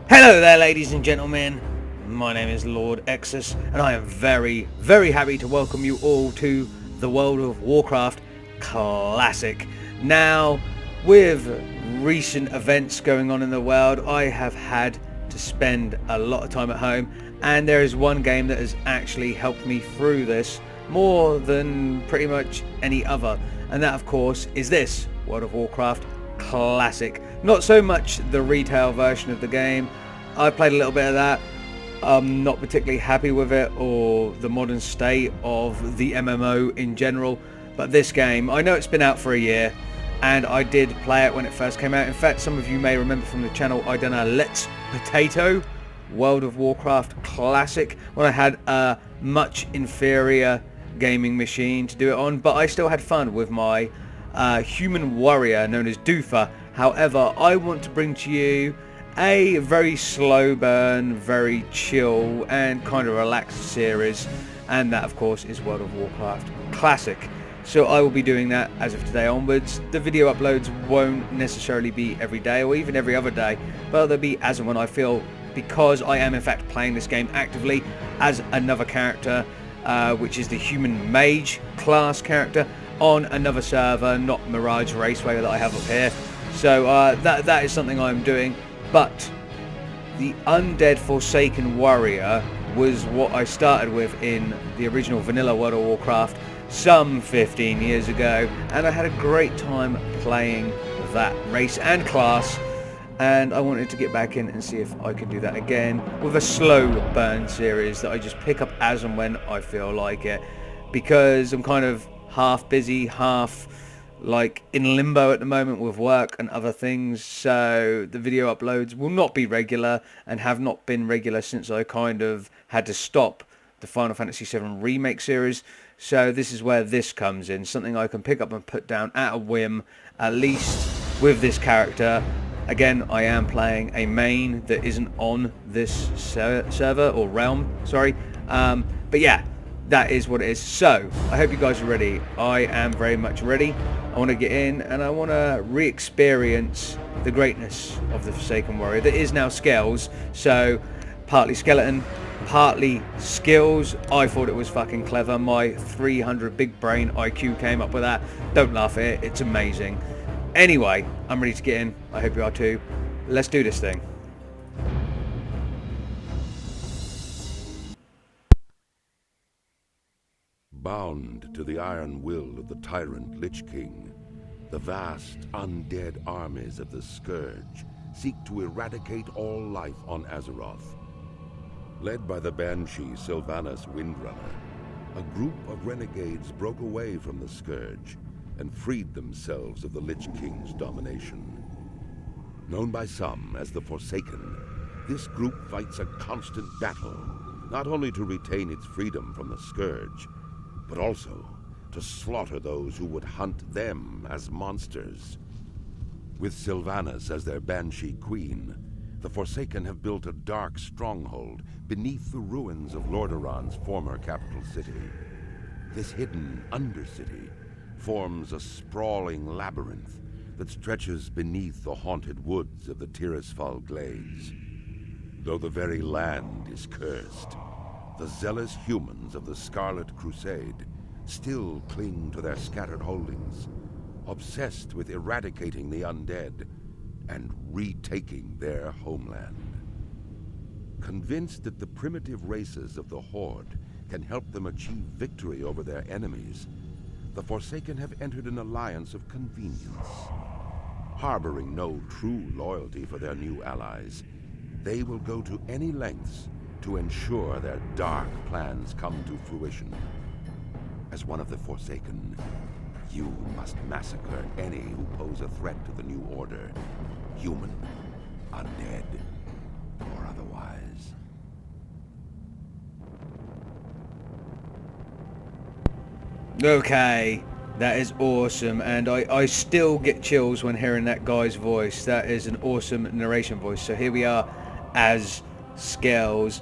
Hello there, ladies and gentlemen. My name is Lord Exsus, and I am very, very happy to welcome you all to the world of Warcraft Classic. Now, with recent events going on in the world, I have had to spend a lot of time at home, and there is one game that has actually helped me through this more than pretty much any other, and that, of course, is this World of Warcraft Classic. Not so much the retail version of the game. I played a little bit of that. I'm not particularly happy with it or the modern state of the MMO in general, but this game, I know it's been out for a year and I did play it when it first came out. In fact, some of you may remember from the channel I done a Let's Potato World of Warcraft Classic when I had a much inferior gaming machine to do it on, but I still had fun with my human warrior known as Doofa. However, I want to bring to you a very slow burn, very chill and kind of relaxed series, and that of course is World of Warcraft Classic. So I will be doing that as of today onwards. The video uploads won't necessarily be every day or even every other day, but they'll be as and when I feel, because I am in fact playing this game actively as another character, which is the human mage class character on another server, not Mirage Raceway that I have up here. So that is something I'm doing. But the Undead Forsaken Warrior was what I started with in the original vanilla World of Warcraft some 15 years ago, and I had a great time playing that race and class, and I wanted to get back in and see if I could do that again with a slow burn series that I just pick up as and when I feel like it, because I'm kind of half busy, half like in limbo at the moment with work and other things, so the video uploads will not be regular and have not been regular since I kind of had to stop the Final Fantasy VII Remake series. So this is where this comes in, something I can pick up and put down at a whim, at least with this character. Again, I am playing a main that isn't on this server or realm, sorry, but yeah, that is what it is. So I hope you guys are ready. I am very much ready. I want to get in and I want to re-experience the greatness of the Forsaken Warrior that is now Scales. So partly skeleton, partly skills. I thought it was fucking clever. My 300 big brain IQ came up with that. Don't laugh at it, it's amazing. Anyway, I'm ready to get in. I hope you are too. Let's do this thing. Bound to the iron will of the tyrant Lich King, the vast undead armies of the Scourge seek to eradicate all life on Azeroth. Led by the Banshee Sylvanas Windrunner, a group of renegades broke away from the Scourge and freed themselves of the Lich King's domination. Known by some as the Forsaken, this group fights a constant battle, not only to retain its freedom from the Scourge, but also to slaughter those who would hunt them as monsters. With Sylvanas as their Banshee Queen, the Forsaken have built a dark stronghold beneath the ruins of Lordaeron's former capital city. This hidden Undercity forms a sprawling labyrinth that stretches beneath the haunted woods of the Tirisfal Glades. Though the very land is cursed, the zealous humans of the Scarlet Crusade still cling to their scattered holdings, obsessed with eradicating the undead and retaking their homeland. Convinced that the primitive races of the Horde can help them achieve victory over their enemies, the Forsaken have entered an alliance of convenience. Harboring no true loyalty for their new allies, they will go to any lengths to ensure their dark plans come to fruition. As one of the Forsaken, you must massacre any who pose a threat to the new order, human, undead, or otherwise. Okay, that is awesome, and I still get chills when hearing that guy's voice. That is an awesome narration voice. So here we are as Scales.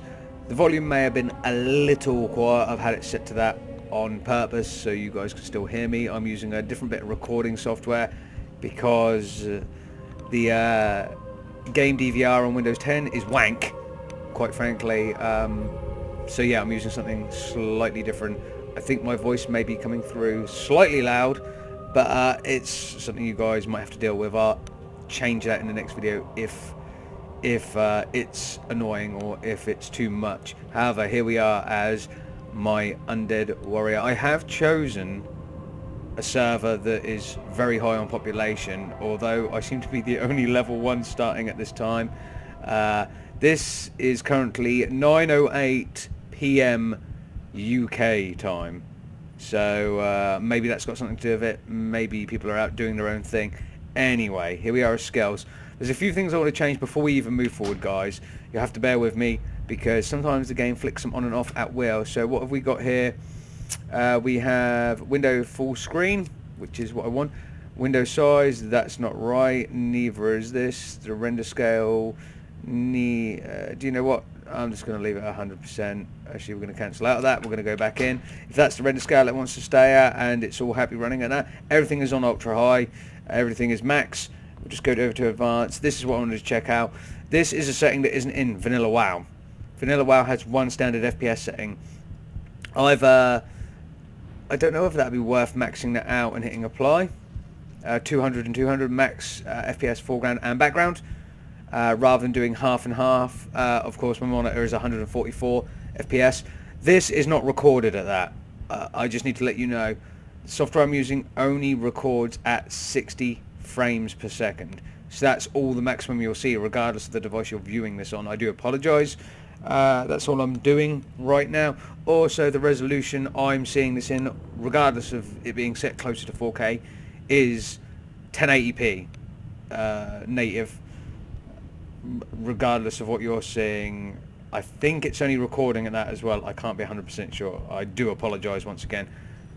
The volume may have been a little quiet. I've had it set to that on purpose so you guys can still hear me. I'm using a different bit of recording software because the game DVR on Windows 10 is wank, quite frankly. So yeah, I'm using something slightly different. I think my voice may be coming through slightly loud, but it's something you guys might have to deal with. I'll change that in the next video if it's annoying or if it's too much. However, here we are as my undead warrior. I have chosen a server that is very high on population, although I seem to be the only level 1 starting at this time. This is currently 9:08 PM UK time, so maybe that's got something to do with it. Maybe people are out doing their own thing. Anyway, here we are as Skells. There's a few things I want to change before we even move forward, guys. You'll have to bear with me because sometimes the game flicks them on and off at will. So what have we got here? We have window full screen, which is what I want. Window size, that's not right. Neither is this. The render scale, do you know what? I'm just going to leave it at 100%. Actually, we're going to cancel out of that. We're going to go back in. If that's the render scale it wants to stay at and it's all happy running at that, everything is on ultra high. Everything is max. We'll just go over to advanced. This is what I wanted to check out. This is a setting that isn't in Vanilla WoW. Vanilla WoW has one standard FPS setting. I don't know if that'd be worth maxing that out and hitting apply. 200 and 200 max FPS foreground and background, rather than doing half and half. Of course, my monitor is 144 FPS. This is not recorded at that. I just need to let you know. The software I'm using only records at 60 frames per second. So that's all the maximum you'll see, regardless of the device you're viewing this on. I do apologise. That's all I'm doing right now. Also, the resolution I'm seeing this in, regardless of it being set closer to 4K, is 1080p native. Regardless of what you're seeing, I think it's only recording at that as well. I can't be 100% sure. I do apologise once again.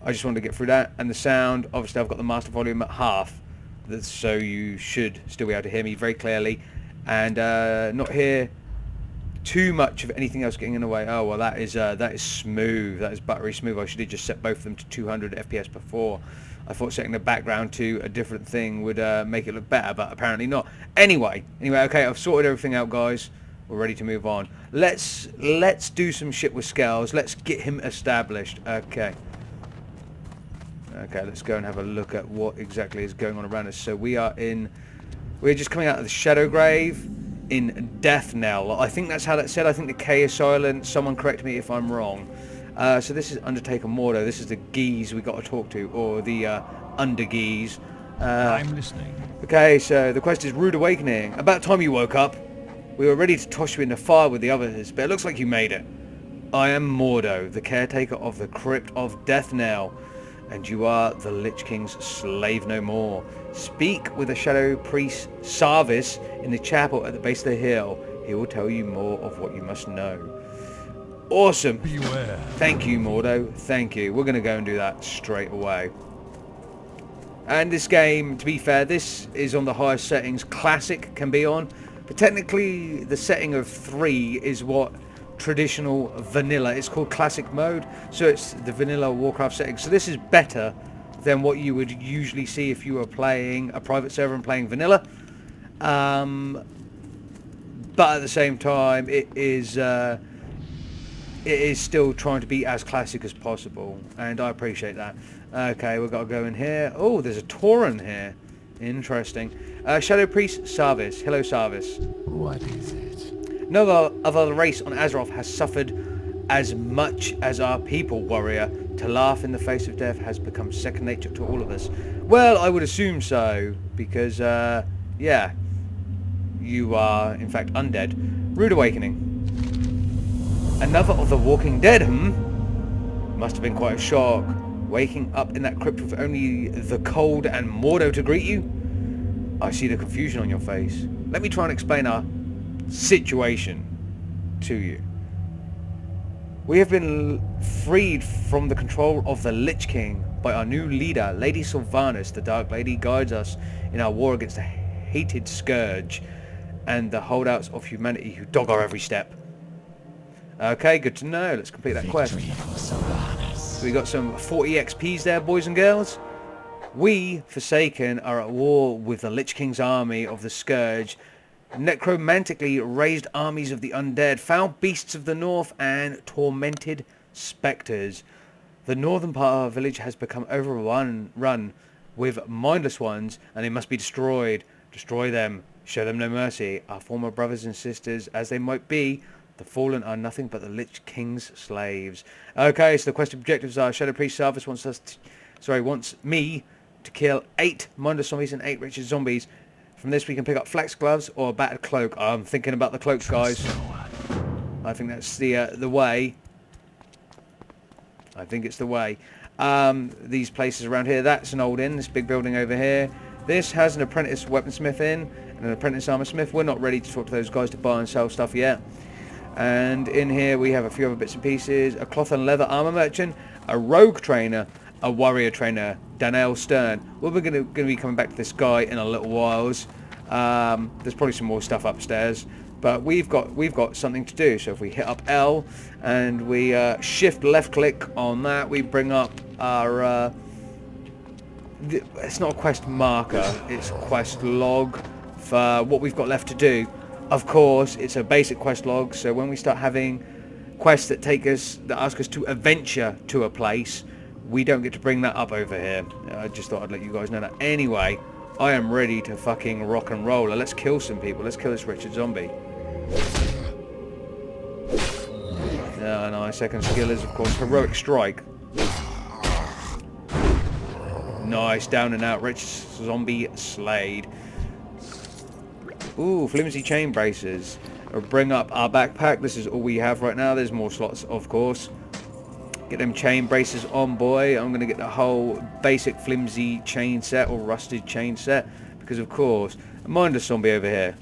I just wanted to get through that. And the sound, obviously I've got the master volume at half, so you should still be able to hear me very clearly, and not hear too much of anything else getting in the way. Oh well, that is smooth. That is buttery smooth. I should have just set both of them to 200 FPS before. I thought setting the background to a different thing would make it look better, but apparently not. Anyway, okay, I've sorted everything out, guys. We're ready to move on. Let's do some shit with Skells. Let's get him established. Okay, let's go and have a look at what exactly is going on around us. So we're just coming out of the Shadow Grave in Death Knell. I think that's how that's said. I think the K is silent. Someone correct me if I'm wrong. So this is Undertaker Mordo. This is the Geese we got to talk to, or the Under Geese. I'm listening. Okay, so the quest is Rude Awakening. About time you woke up. We were ready to toss you in the fire with the others, but it looks like you made it. I am Mordo, the caretaker of the Crypt of Death Knell, and you are the Lich King's slave no more. Speak with the Shadow Priest Sarvis in the chapel at the base of the hill. He will tell you more of what you must know. Awesome. Beware. Thank you, Mordo. Thank you. We're going to go and do that straight away. And this game, to be fair, this is on the highest settings Classic can be on. But technically, the setting of 3 is what traditional vanilla. It's called Classic mode. So it's the vanilla Warcraft setting. So this is better than what you would usually see if you were playing a private server and playing vanilla. But at the same time, it is still trying to be as classic as possible, and I appreciate that. Okay, we've got to go in here. Oh, there's a Tauren here. Interesting. Shadow Priest Sarvis. Hello, Sarvis. What is it? No other race on Azeroth has suffered as much as our people, warrior. To laugh in the face of death has become second nature to all of us. Well, I would assume so, because, yeah, you are, in fact, undead. Rude Awakening. Another of the Walking Dead, Must have been quite a shock. Waking up in that crypt with only the cold and Mordo to greet you? I see the confusion on your face. Let me try and explain our situation to you. We have been freed from the control of the Lich King by our new leader, Lady Sylvanas. The Dark Lady guides us in our war against the hated Scourge and the holdouts of humanity who dog our every step. Okay, good to know. Let's complete that quest. So we got some 40 XPs there, boys and girls. We, Forsaken, are at war with the Lich King's army of the Scourge, necromantically raised armies of the undead, foul beasts of the north, and tormented spectres. The northern part of our village has become overrun with mindless ones, and they must be destroyed. Destroy them. Show them no mercy. Our former brothers and sisters, as they might be, the fallen are nothing but the Lich King's slaves. Okay, so the quest objectives are: Shadow Priest Sarvis wants me to kill 8 mindless zombies and 8 wretched zombies. From this we can pick up flax gloves or a battered cloak. I'm thinking about the cloaks, guys. I think that's the way. I think it's the way. These places around here, that's an old inn, this big building over here. This has an apprentice weaponsmith in and an apprentice armor smith. We're not ready to talk to those guys to buy and sell stuff yet. And in here we have a few other bits and pieces. A cloth and leather armor merchant, a rogue trainer, a warrior trainer, Danielle Stern. Well, we're going to be coming back to this guy in a little whiles. There's probably some more stuff upstairs, but we've got something to do. So if we hit up L and we shift left click on that, we bring up our it's not a quest marker, it's a quest log for what we've got left to do. Of course, it's a basic quest log, so when we start having quests that ask us to adventure to a place, we don't get to bring that up over here. I just thought I'd let you guys know that. Anyway, I am ready to fucking rock and roll. Let's kill some people. Let's kill this wretched zombie. And our second skill is, of course, Heroic Strike. Nice, down and out, wretched zombie slayed. Ooh, flimsy chain braces. I'll bring up our backpack. This is all we have right now. There's more slots, of course. Get them chain braces on, boy. I'm going to get the whole basic flimsy chain set or rusted chain set. Because, of course, a mindless zombie over here.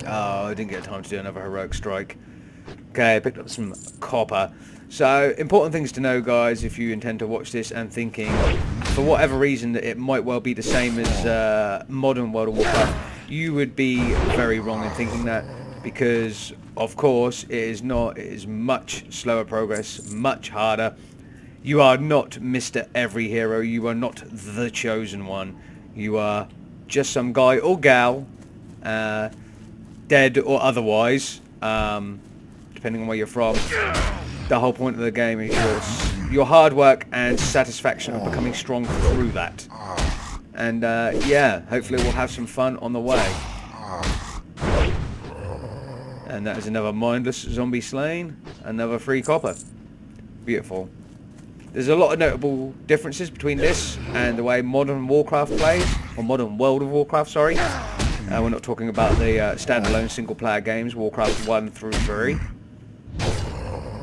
Oh, I didn't get time to do another heroic strike. Okay, I picked up some copper. So, important things to know, guys, if you intend to watch this and thinking, for whatever reason, that it might well be the same as modern World of Warcraft, you would be very wrong in thinking that, because, of course, it is not. It is much slower progress, much harder. You are not Mr. Every Hero. You are not the chosen one. You are just some guy or gal, dead or otherwise, depending on where you're from. The whole point of the game is your hard work and satisfaction of becoming strong through that. And yeah, hopefully we'll have some fun on the way. And that is another mindless zombie slain, another free copper. Beautiful. There's a lot of notable differences between this and the way modern Warcraft plays, or modern World of Warcraft, sorry. We're not talking about the standalone single-player games, Warcraft 1 through 3.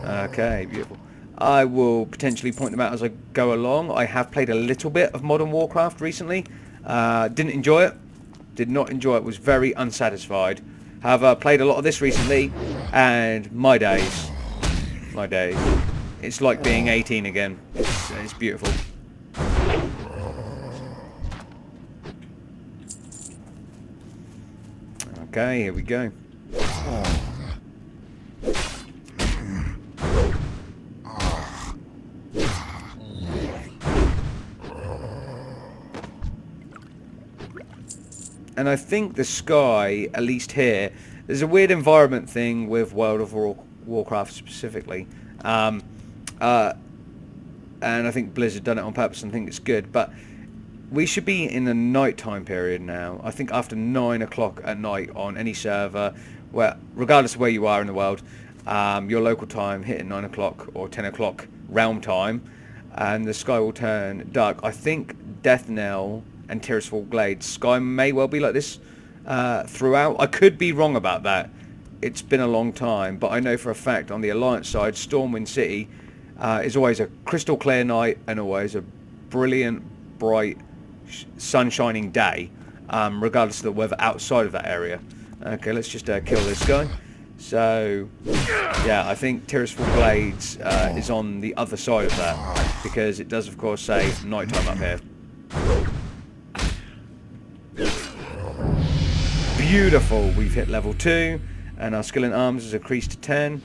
Okay, beautiful. I will potentially point them out as I go along. I have played a little bit of Modern Warcraft recently. Didn't enjoy it. Did not enjoy it. Was very unsatisfied. Have played a lot of this recently, and my days. My days. It's like being 18 again. It's beautiful. Okay, here we go. And I think the sky, at least here, there's a weird environment thing with World of Warcraft specifically. And I think Blizzard done it on purpose and I think it's good. But we should be in the nighttime period now. I think after 9 o'clock at night on any server, where regardless of where you are in the world, your local time hitting 9 o'clock or 10 o'clock realm time, and the sky will turn dark. I think Death Knell and Tirisfal Glades sky may well be like this throughout. I could be wrong about that. It's been a long time, but I know for a fact on the Alliance side, Stormwind City is always a crystal clear night and always a brilliant, bright, sun-shining day, regardless of the weather outside of that area. Okay, let's just kill this guy. So, yeah, I think Tirisfal Glades is on the other side of that, because it does, of course, say nighttime up here. Beautiful. We've hit level 2. And our skill in arms is increased to 10.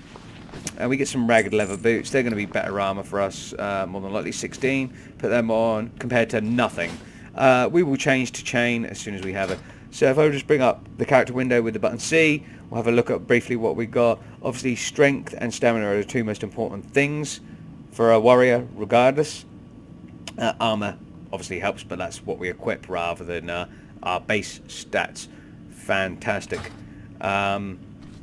And we get some ragged leather boots. They're going to be better armor for us, more than likely 16. Put them on compared to nothing. We will change to chain as soon as we have it. So if I just bring up the character window with the button C, we'll have a look at briefly what we got. Obviously strength and stamina are the two most important things for a warrior regardless. Armor obviously helps, but that's what we equip rather than our base stats. Fantastic.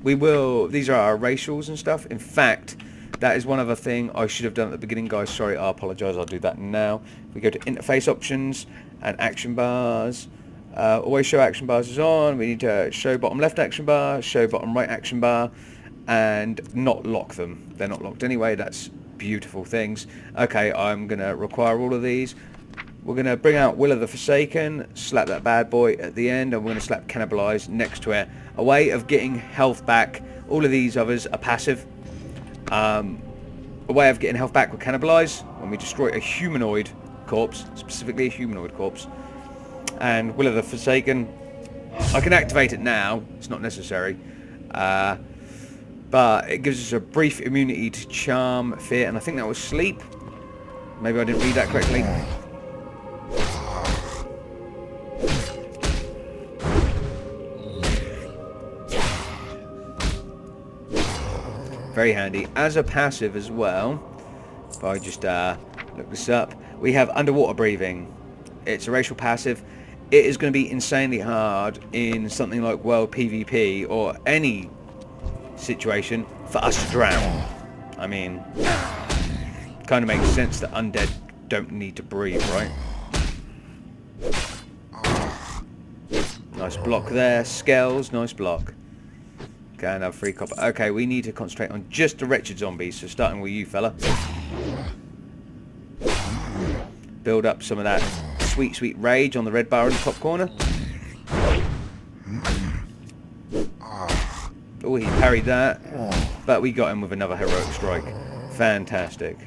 These are our racials and stuff. In fact, that is one other thing I should have done at the beginning, guys. Sorry, I apologize. I'll do that now. We go to interface options and action bars. Always show action bars is on. We need to show bottom left action bar, show bottom right action bar, and not lock them. They're not locked anyway. That's beautiful things. Okay, I'm going to require all of these. We're going to bring out Will of the Forsaken, slap that bad boy at the end, and we're going to slap Cannibalize next to it. A way of getting health back. All of these others are passive. A way of getting health back with Cannibalize, when we destroy a humanoid corpse, specifically a humanoid corpse. And Will of the Forsaken, I can activate it now, it's not necessary. But it gives us a brief immunity to charm, fear, and I think that was sleep. Maybe I didn't read that correctly. Very handy. As a passive as well, if I just look this up, we have underwater breathing. It's a racial passive. It is going to be insanely hard in something like World PvP or any situation for us to drown. I mean, kind of makes sense that undead don't need to breathe, right? Nice block there. Scales, nice block. Okay, another free copper. Okay, we need to concentrate on just the wretched zombies, so starting with you, fella. Build up some of that sweet, sweet rage on the red bar in the top corner. Oh, he parried that, but we got him with another heroic strike. Fantastic.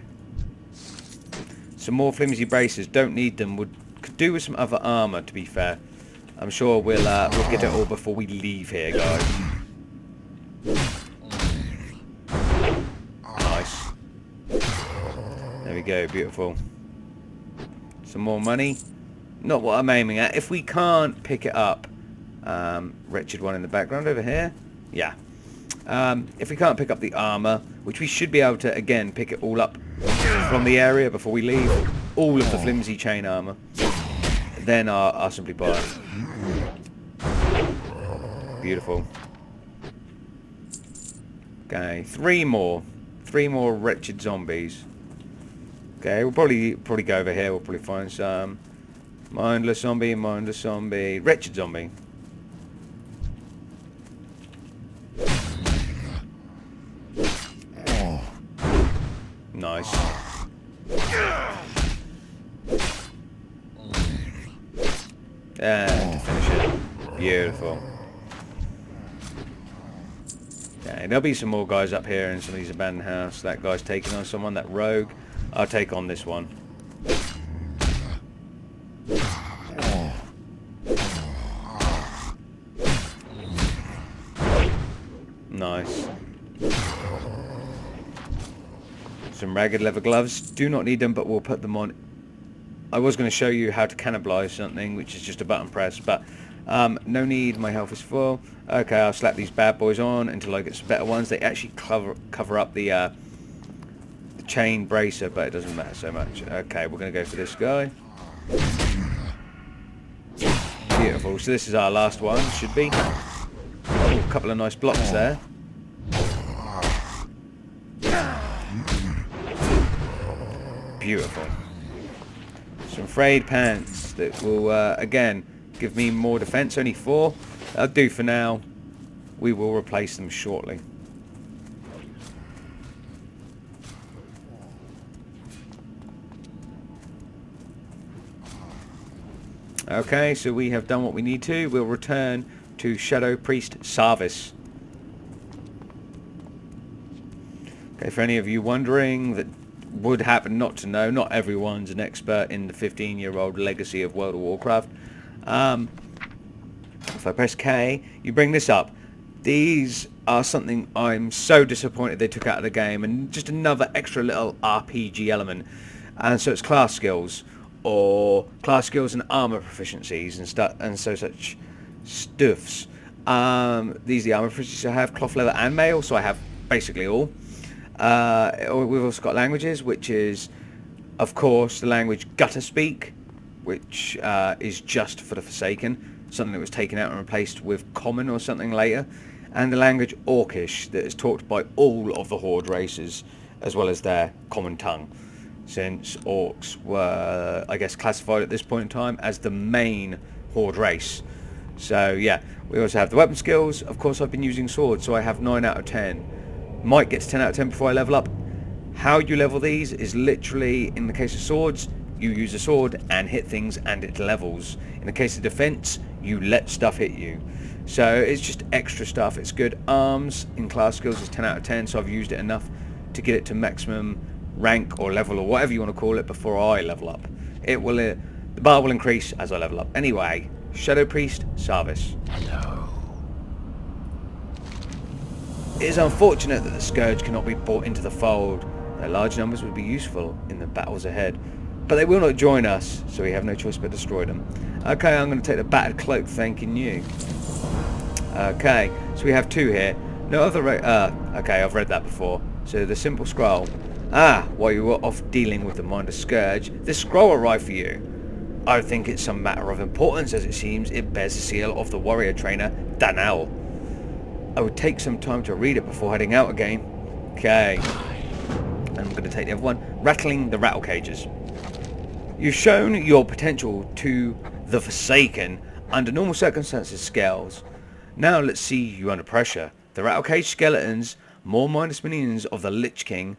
Some more flimsy braces. Don't need them. Could do with some other armor, to be fair. I'm sure we'll get it all before we leave here, guys. Nice. There we go. Beautiful. Some more money. Not what I'm aiming at. If we can't pick it up, wretched one in the background over here. Yeah. If we can't pick up the armor, which we should be able to again pick it all up from the area before we leave, all of the flimsy chain armor, then I'll simply buy it. Beautiful. Okay, three more wretched zombies. Okay, we'll probably go over here. We'll probably find some mindless zombie, wretched zombie. Nice. And to finish it. Beautiful. Okay, there'll be some more guys up here in some of these abandoned houses. That guy's taking on someone, that rogue. I'll take on this one. Nice. Some ragged leather gloves. Do not need them, but we'll put them on. I was going to show you how to cannibalize something, which is just a button press, but no need. My health is full. Okay, I'll slap these bad boys on until I get some better ones. They actually cover up the chain bracer, but it doesn't matter so much. Okay, we're going to go for this guy. Beautiful. So this is our last one, should be. Oh, a couple of nice blocks there. Beautiful. Some frayed pants that will, again, give me more defense. Only 4. That'll do for now. We will replace them shortly. Okay, so we have done what we need to. We'll return to Shadow Priest Sarvis. Okay, for any of you wondering, that would happen not to know, not everyone's an expert in the 15-year-old legacy of World of Warcraft. If I press K, you bring this up. These are something I'm so disappointed they took out of the game, and just another extra little RPG element. And so it's class skills, or class skills and armor proficiencies and stuff, and such stuffs. These are the armor proficiencies I have: cloth, leather, and mail. So I have basically all. We've also got languages, which is, of course, the language Gutter Speak, which is just for the Forsaken, something that was taken out and replaced with Common or something later, and the language Orcish, that is talked by all of the Horde races, as well as their common tongue, since Orcs were, I guess, classified at this point in time as the main Horde race. So yeah, we also have the weapon skills. Of course, I've been using swords, so I have 9 out of 10. Might get to 10 out of 10 before I level up. How you level these is literally, in the case of swords, you use a sword and hit things and it levels. In the case of defense, you let stuff hit you. So it's just extra stuff. It's good. Arms in class skills is 10 out of 10, so I've used it enough to get it to maximum rank or level or whatever you want to call it before I level up. It will, the bar will increase as I level up. Anyway, Shadow Priest Sarvis. Hello. It is unfortunate that the Scourge cannot be brought into the fold. Their large numbers would be useful in the battles ahead, but they will not join us, so we have no choice but to destroy them. Okay, I'm going to take the battered cloak, thanking you. Okay, so we have 2 here. No other okay, I've read that before. So the simple scroll. While you were off dealing with the Minder Scourge, this scroll arrived for you. I think it's some matter of importance, as it seems it bears the seal of the warrior trainer, Danel. I would take some time to read it before heading out again. Okay. And I'm going to take the other one. Rattling the rattle cages. You've shown your potential to the Forsaken under normal circumstances scales. Now let's see you under pressure. The rattle cage skeletons, more minus minions of the Lich King,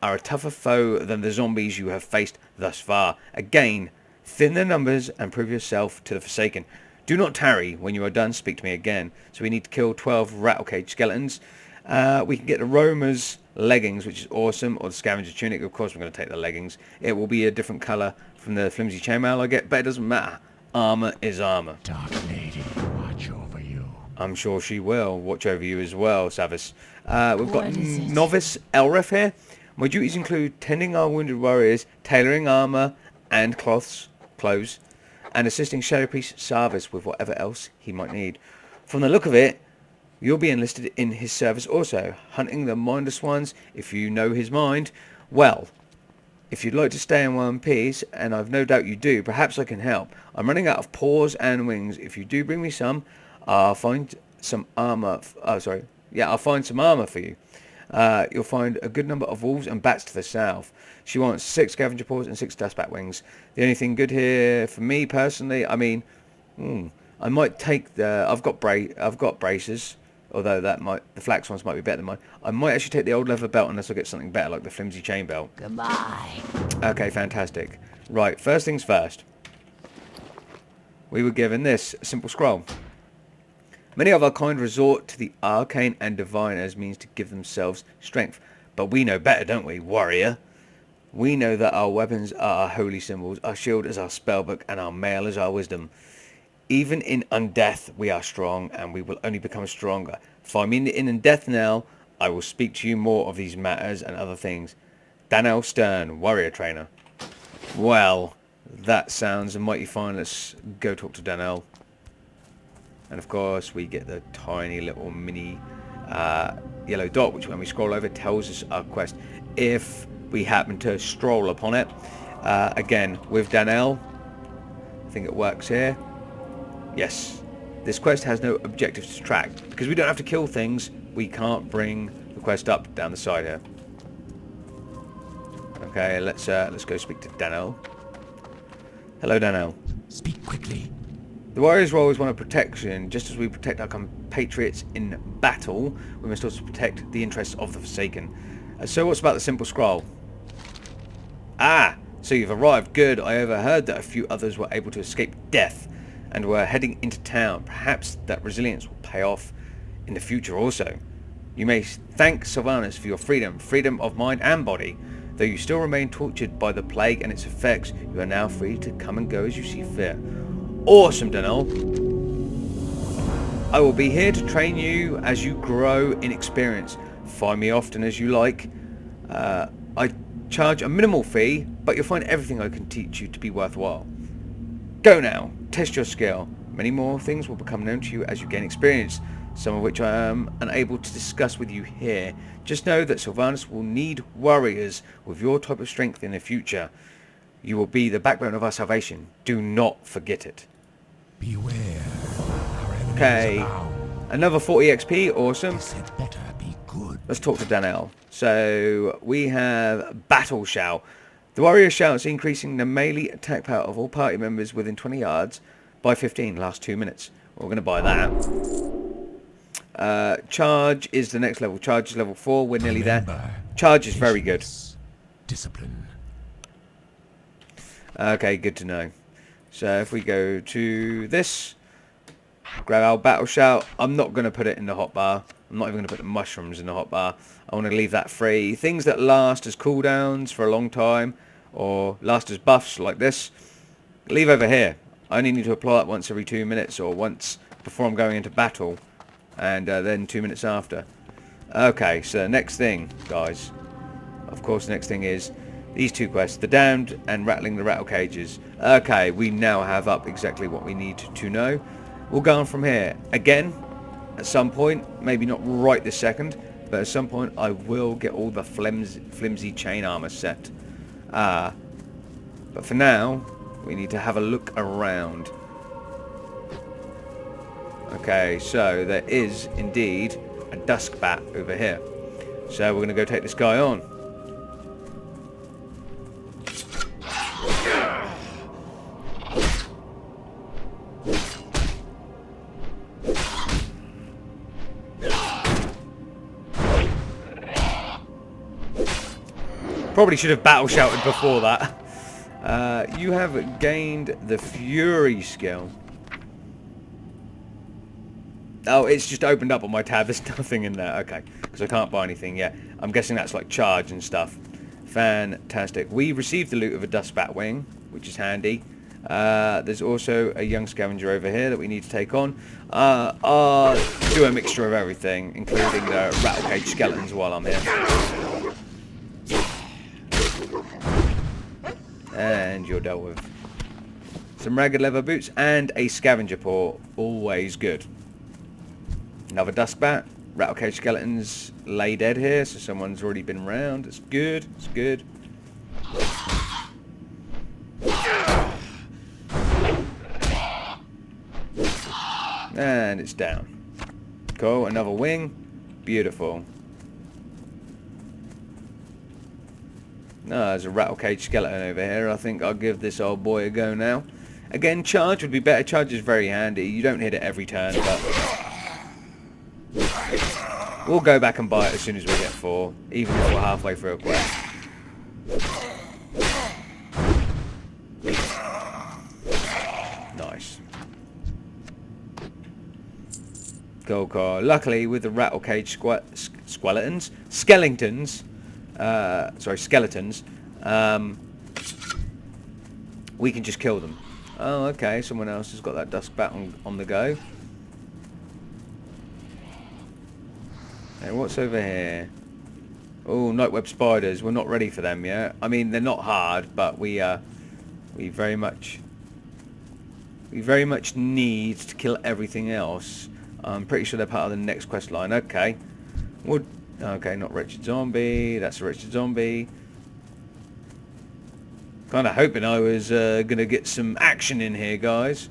are a tougher foe than the zombies you have faced thus far. Again, thin their numbers and prove yourself to the Forsaken. Do not tarry. When you are done, speak to me again. So we need to kill 12 rattle cage skeletons. We can get the Roamer's leggings, which is awesome, or the scavenger tunic. Of course, we're going to take the leggings. It will be a different colour from the flimsy chainmail I get, but it doesn't matter. Armour is armour. Dark Lady, watch over you. I'm sure she will watch over you as well, Savis. We've got Novice Elref here. My duties include tending our wounded warriors, tailoring armour and clothes, and assisting Shadow Priest Sarvis with whatever else he might need. From the look of it, you'll be enlisted in his service also, hunting the mindless ones if you know his mind. Well, if you'd like to stay in one piece, and I've no doubt you do, perhaps I can help. I'm running out of paws and wings. If you do bring me some, I'll find some armour. I'll find some armour for you. You'll find a good number of wolves and bats to the south. She wants 6 scavenger paws and 6 dustbat wings. The only thing good here for me personally, I mean, I might take the. I've got braces, although the flax ones might be better than mine. I might actually take the old leather belt unless I get something better like the flimsy chain belt. Goodbye. Okay, fantastic. Right, first things first. We were given this simple scroll. Many of our kind resort to the arcane and divine as means to give themselves strength. But we know better, don't we, warrior? We know that our weapons are our holy symbols, our shield is our spellbook, and our mail is our wisdom. Even in undeath we are strong, and we will only become stronger. Find me in undeath now. I will speak to you more of these matters and other things. Danel Stern, warrior trainer. Well, that sounds mighty fine. Let's go talk to Danel. And of course we get the tiny little mini yellow dot, which when we scroll over tells us our quest if we happen to stroll upon it. Again, with Danel, I think it works here. Yes, this quest has no objectives to track. Because we don't have to kill things, we can't bring the quest up down the side here. Okay, let's go speak to Danel. Hello, Danel. Speak quickly. The warrior's role is one of protection. Just as we protect our compatriots in battle, we must also protect the interests of the Forsaken. So what's about the simple scroll? So you've arrived. Good. I overheard that a few others were able to escape death and were heading into town. Perhaps that resilience will pay off in the future also. You may thank Sylvanas for your freedom of mind and body. Though you still remain tortured by the plague and its effects, you are now free to come and go as you see fit. Awesome, Danel. I will be here to train you as you grow in experience. Find me often as you like. I charge a minimal fee, but you'll find everything I can teach you to be worthwhile. Go now, test your skill. Many more things will become known to you as you gain experience, some of which I am unable to discuss with you here. Just know that Sylvanas will need warriors with your type of strength in the future. You will be the backbone of our salvation. Do not forget it. Beware. Our enemies Okay, abound. another 40 XP, awesome. This had better be good. Let's talk to Danelle. So we have Battle Shout. The warrior shouts, increasing the melee attack power of all party members within 20 yards by 15, last 2 minutes. We're going to buy that. Charge is the next level. Charge is level 4. We're nearly there. Charge is very good. Discipline. Okay, good to know. So if we go to this, grab our Battle Shout. I'm not going to put it in the hotbar. I'm not even going to put the mushrooms in the hotbar. I want to leave that free. Things that last as cooldowns for a long time, or last as buffs like this, leave over here. I only need to apply it once every 2 minutes, or once before I'm going into battle, and then 2 minutes after. Okay, so next thing, guys. Of course, the next thing is these 2 quests, the damned and rattling the rattle cages. Okay, we now have up exactly what we need to know. We'll go on from here. Again, at some point, maybe not right this second, but at some point I will get all the flimsy chain armor set. But for now, we need to have a look around. Okay, so there is indeed a dusk bat over here. So we're going to go take this guy on. Probably should have battle shouted before that. You have gained the Fury skill. Oh, it's just opened up on my tab. There's nothing in there. Okay, because I can't buy anything yet. I'm guessing that's like charge and stuff. Fantastic. We received the loot of a Dustbat wing, which is handy. There's also a young scavenger over here that we need to take on. I'll do a mixture of everything, including the rattlecage skeletons while I'm here. And you're dealt with. Some ragged leather boots and a scavenger paw. Always good. Another duskbat. Rattlecage skeletons lay dead here, so someone's already been round. It's good. It's good. And it's down. Cool. Another wing. Beautiful. No, there's a rattlecage skeleton over here. I think I'll give this old boy a go now. Again, charge would be better. Charge is very handy. You don't hit it every turn, but we'll go back and buy it as soon as we get 4, even if we're halfway through a quest. Nice. Gold car. Luckily, with the rattlecage skeletons, we can just kill them. Oh, okay. Someone else has got that duskbat on the go. Okay, what's over here? Oh, nightweb spiders. We're not ready for them yet. I mean, they're not hard, but we very much need to kill everything else. I'm pretty sure they're part of the next quest line. Okay. Okay, not wretched zombie. That's a wretched zombie. Kind of hoping I was gonna get some action in here, guys.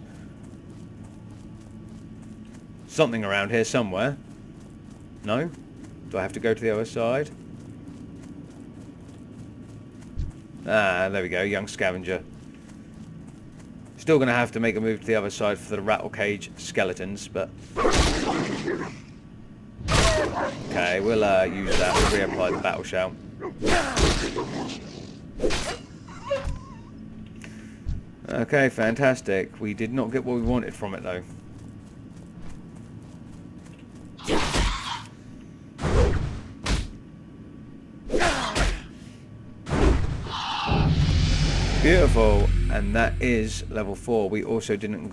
Something around here somewhere. No? Do I have to go to the other side? Ah, there we go. Young scavenger. Still gonna have to make a move to the other side for the rattlecage skeletons, but okay, we'll use that to reapply the battle shout. Okay, fantastic. We did not get what we wanted from it, though. Beautiful, and that is level 4. We also didn't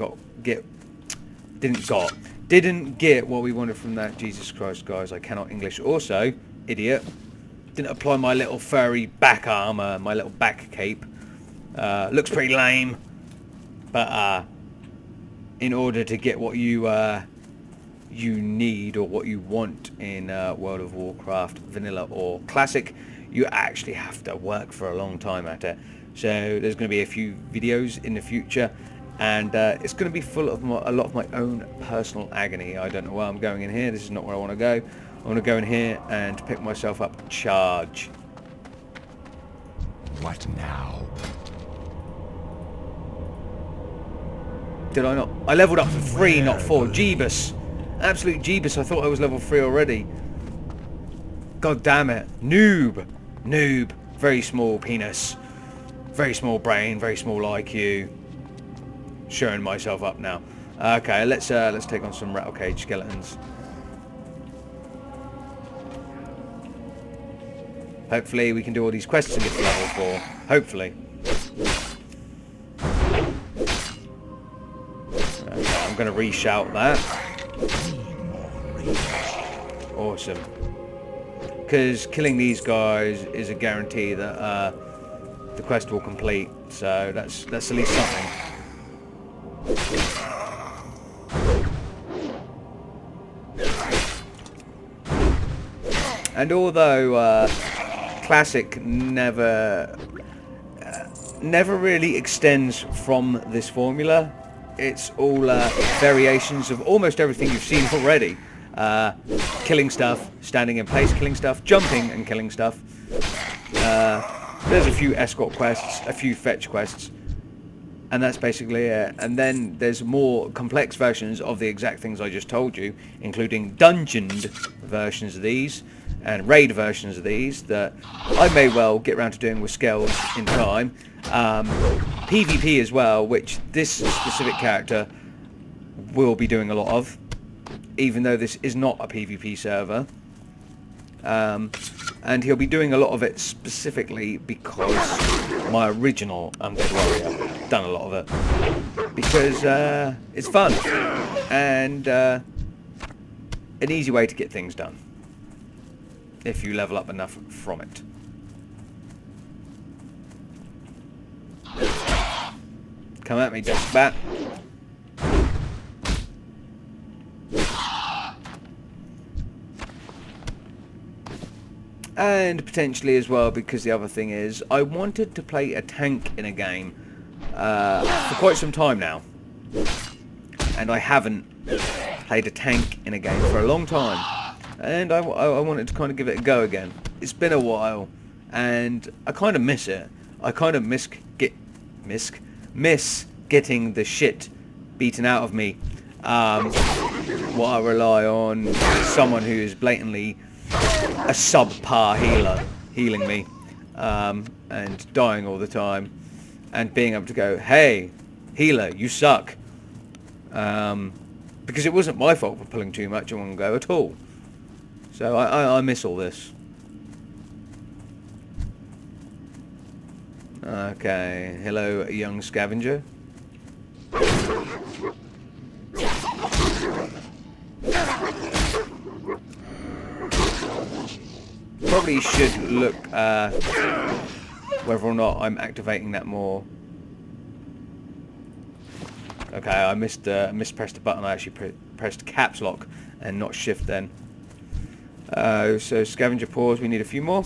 Didn't get what we wanted from that. Jesus Christ, guys, I cannot English. Also, idiot. Didn't apply my little furry back armor, my little back cape. Looks pretty lame. But in order to get what you need or what you want in World of Warcraft Vanilla or Classic, you actually have to work for a long time at it. So there's going to be a few videos in the future, and it's going to be full of a lot of my own personal agony. I don't know where I'm going in here. This is not where I want to go. I want to go in here and pick myself up charge. What now? Did I not? I leveled up to 3, not 4. Jeebus. Absolute Jeebus. I thought I was level 3 already. God damn it. Noob. Noob. Very small penis. Very small brain. Very small IQ. Showing myself up now. Okay, let's take on some rattle cage skeletons. Hopefully we can do all these quests and get to level 4. Hopefully. Okay, I'm going to reshout that. Awesome. Because killing these guys is a guarantee that the quest will complete. So that's at least something. And although Classic never really extends from this formula, it's all variations of almost everything you've seen already. Killing stuff, standing in place, killing stuff, jumping and killing stuff. There's a few escort quests, a few fetch quests, and that's basically it. And then there's more complex versions of the exact things I just told you, including dungeoned versions of these and raid versions of these that I may well get around to doing with scales in time. PvP as well, which this specific character will be doing a lot of, even though this is not a PvP server. And he'll be doing a lot of it specifically because my original Undead Warrior done a lot of it. Because it's fun and an easy way to get things done if you level up enough from it. Come at me, Dust Bat. And potentially as well, because the other thing is, I wanted to play a tank in a game for quite some time now. And I haven't played a tank in a game for a long time. And I wanted to kind of give it a go again. It's been a while, and I kind of miss it. I kind of miss getting the shit beaten out of me. What I rely on is someone who is blatantly a subpar healer healing me, and dying all the time, and being able to go, hey, healer, you suck. Because it wasn't my fault for pulling too much in one go at all. So I miss all this. Okay, hello, young scavenger. Probably should look whether or not I'm activating that more. Okay, I mispressed the button. I actually pressed caps lock and not shift then. So scavenger pause, we need a few more.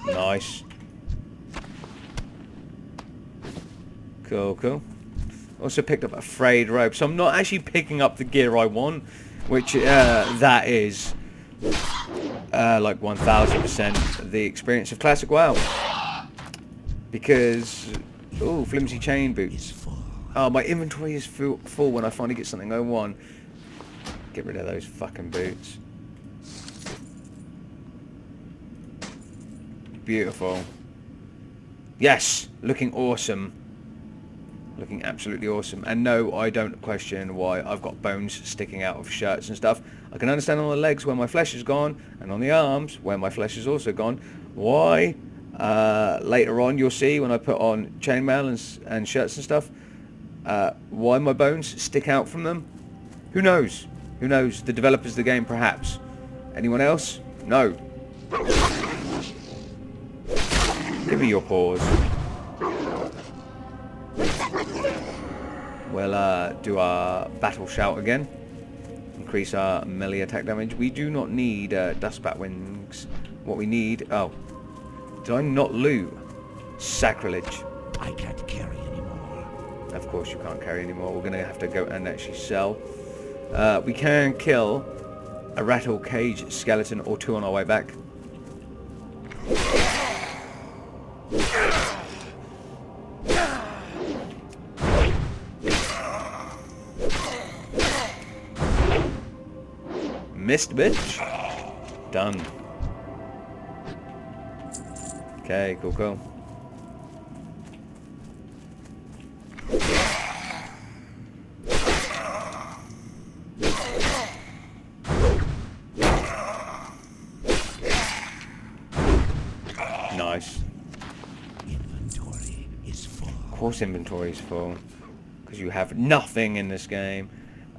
Nice. Cool, cool. Also picked up a frayed rope, so I'm not actually picking up the gear I want, which that is like 1000% the experience of Classic WoW. Because, oh, flimsy chain boots. Oh, my inventory is full when I finally get something I want. Get rid of those fucking boots. Beautiful. Yes, looking awesome. Looking absolutely awesome. And no, I don't question why I've got bones sticking out of shirts and stuff. I can understand on the legs where my flesh is gone, and on the arms where my flesh is also gone. Why? Later on you'll see when I put on chainmail and shirts and stuff, Why my bones stick out from them? Who knows? Who knows? The developers of the game, perhaps. Anyone else? No. Give me your paws. We'll do our battle shout again. Increase our melee attack damage. We do not need dust bat wings. What we need... Oh. Did I not loot? Sacrilege. I can't carry anymore. Of course you can't carry anymore. We're going to have to go and actually sell. We can kill a rattle cage skeleton or two on our way back. Missed, bitch. Done. Okay, cool, cool. Nice. Inventory is full. Of course inventory is full. Because you have nothing in this game.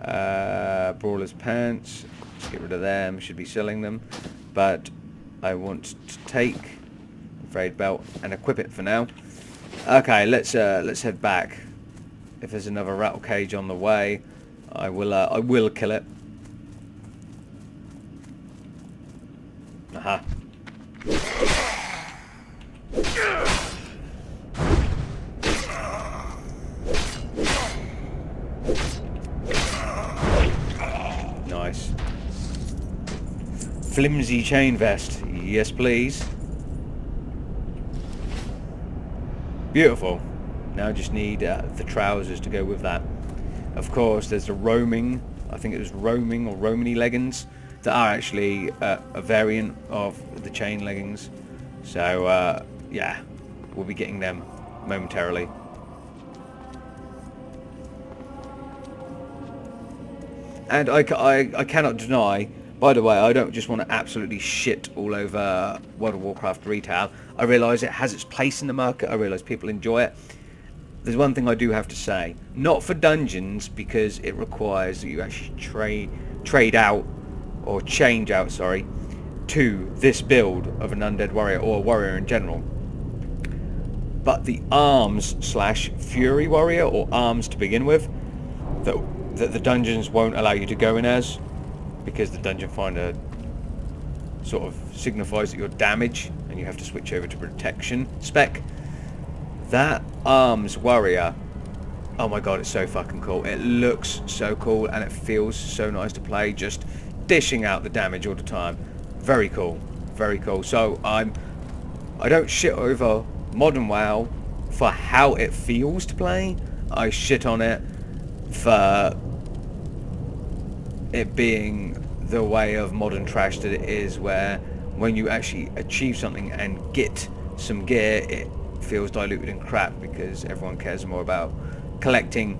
Brawler's pants. Let's get rid of them. Should be selling them. But I want to take the frayed belt and equip it for now. Okay, let's head back. If there's another rattle cage on the way, I will kill it. Aha. Nice. Flimsy chain vest. Yes, please. Beautiful. Now I just need the trousers to go with that. Of course, there's the roaming. I think it was roaming or Romany leggings that are actually a variant of the chain leggings. So, yeah, we'll be getting them momentarily. And I cannot deny, by the way, I don't just want to absolutely shit all over World of Warcraft retail. I realise it has its place in the market. I realise people enjoy it. There's one thing I do have to say. Not for dungeons, because it requires that you actually trade out, or change out, sorry, to this build of an undead warrior, or a warrior in general. But the arms / fury warrior, or arms to begin with, that the dungeons won't allow you to go in as, because the dungeon finder sort of signifies that you're damaged and you have to switch over to protection spec. That arms warrior, oh my god, it's so fucking cool. It looks so cool and it feels so nice to play, just dishing out the damage all the time. Very cool, very cool. So I don't shit over modern WoW for how it feels to play. I shit on it for it being the way of modern trash that it is, where when you actually achieve something and get some gear, it feels diluted and crap because everyone cares more about collecting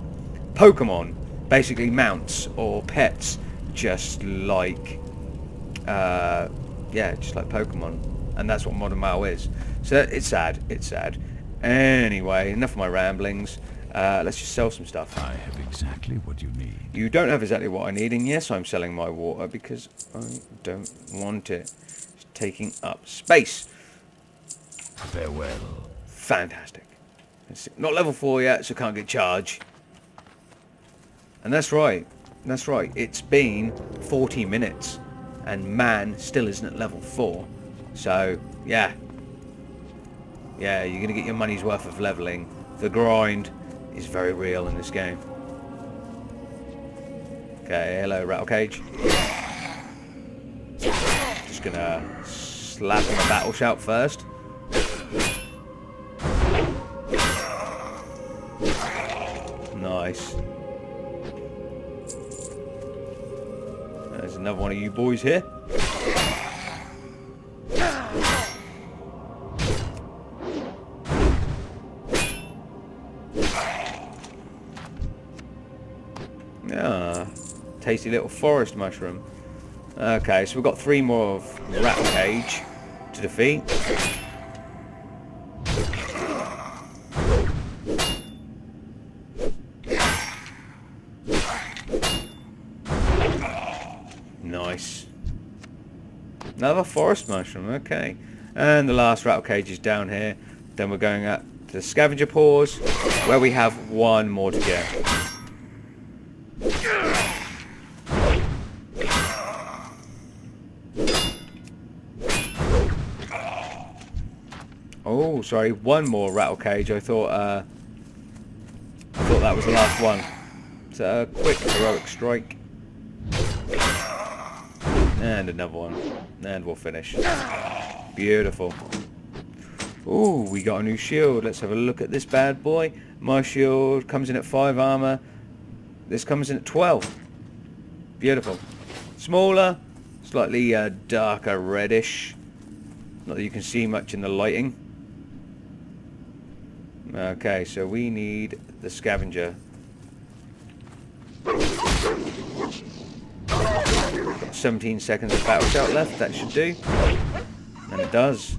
Pokemon, basically mounts or pets, just like yeah, just like Pokemon. And that's what modern WoW is. So it's sad, it's sad. Anyway, enough of my ramblings. Let's just sell some stuff. I have exactly what you need. You don't have exactly what I need, and yes, I'm selling my water because I don't want it. It's taking up space. Farewell. Fantastic. It's not level 4 yet, so can't get charge. And that's right. That's right. It's been 40 minutes, and man still isn't at level 4. So, yeah. Yeah, you're going to get your money's worth of leveling. The grind is very real in this game. Okay, hello, rattle cage. Just gonna slap on the battle shout first. Nice. There's another one of you boys here. Ah, tasty little forest mushroom. Okay, so we've got 3 more of rattle cage to defeat. Another forest mushroom, okay. And the last rattle cage is down here. Then we're going up to the scavenger paws, where we have one more to go. Oh, sorry, one more rattle cage. I thought that was the last one. So a quick heroic strike. And another one. And we'll finish. Beautiful. Ooh, we got a new shield. Let's have a look at this bad boy. My shield comes in at 5 armor. This comes in at 12. Beautiful. Smaller, slightly darker reddish. Not that you can see much in the lighting. Okay, so we need the scavenger. Got 17 seconds of battle shout left. That should do. And it does.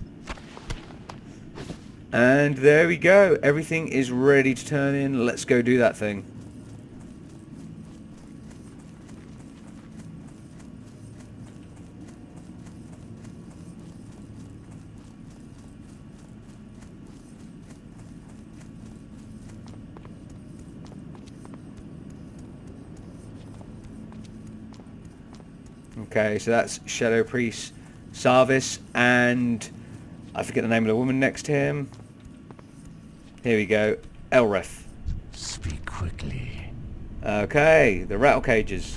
And there we go. Everything is ready to turn in. Let's go do that thing. Okay, so that's Shadow Priest Sarvis, and I forget the name of the woman next to him. Here we go, Elref. Speak quickly. Okay, the rattle cages.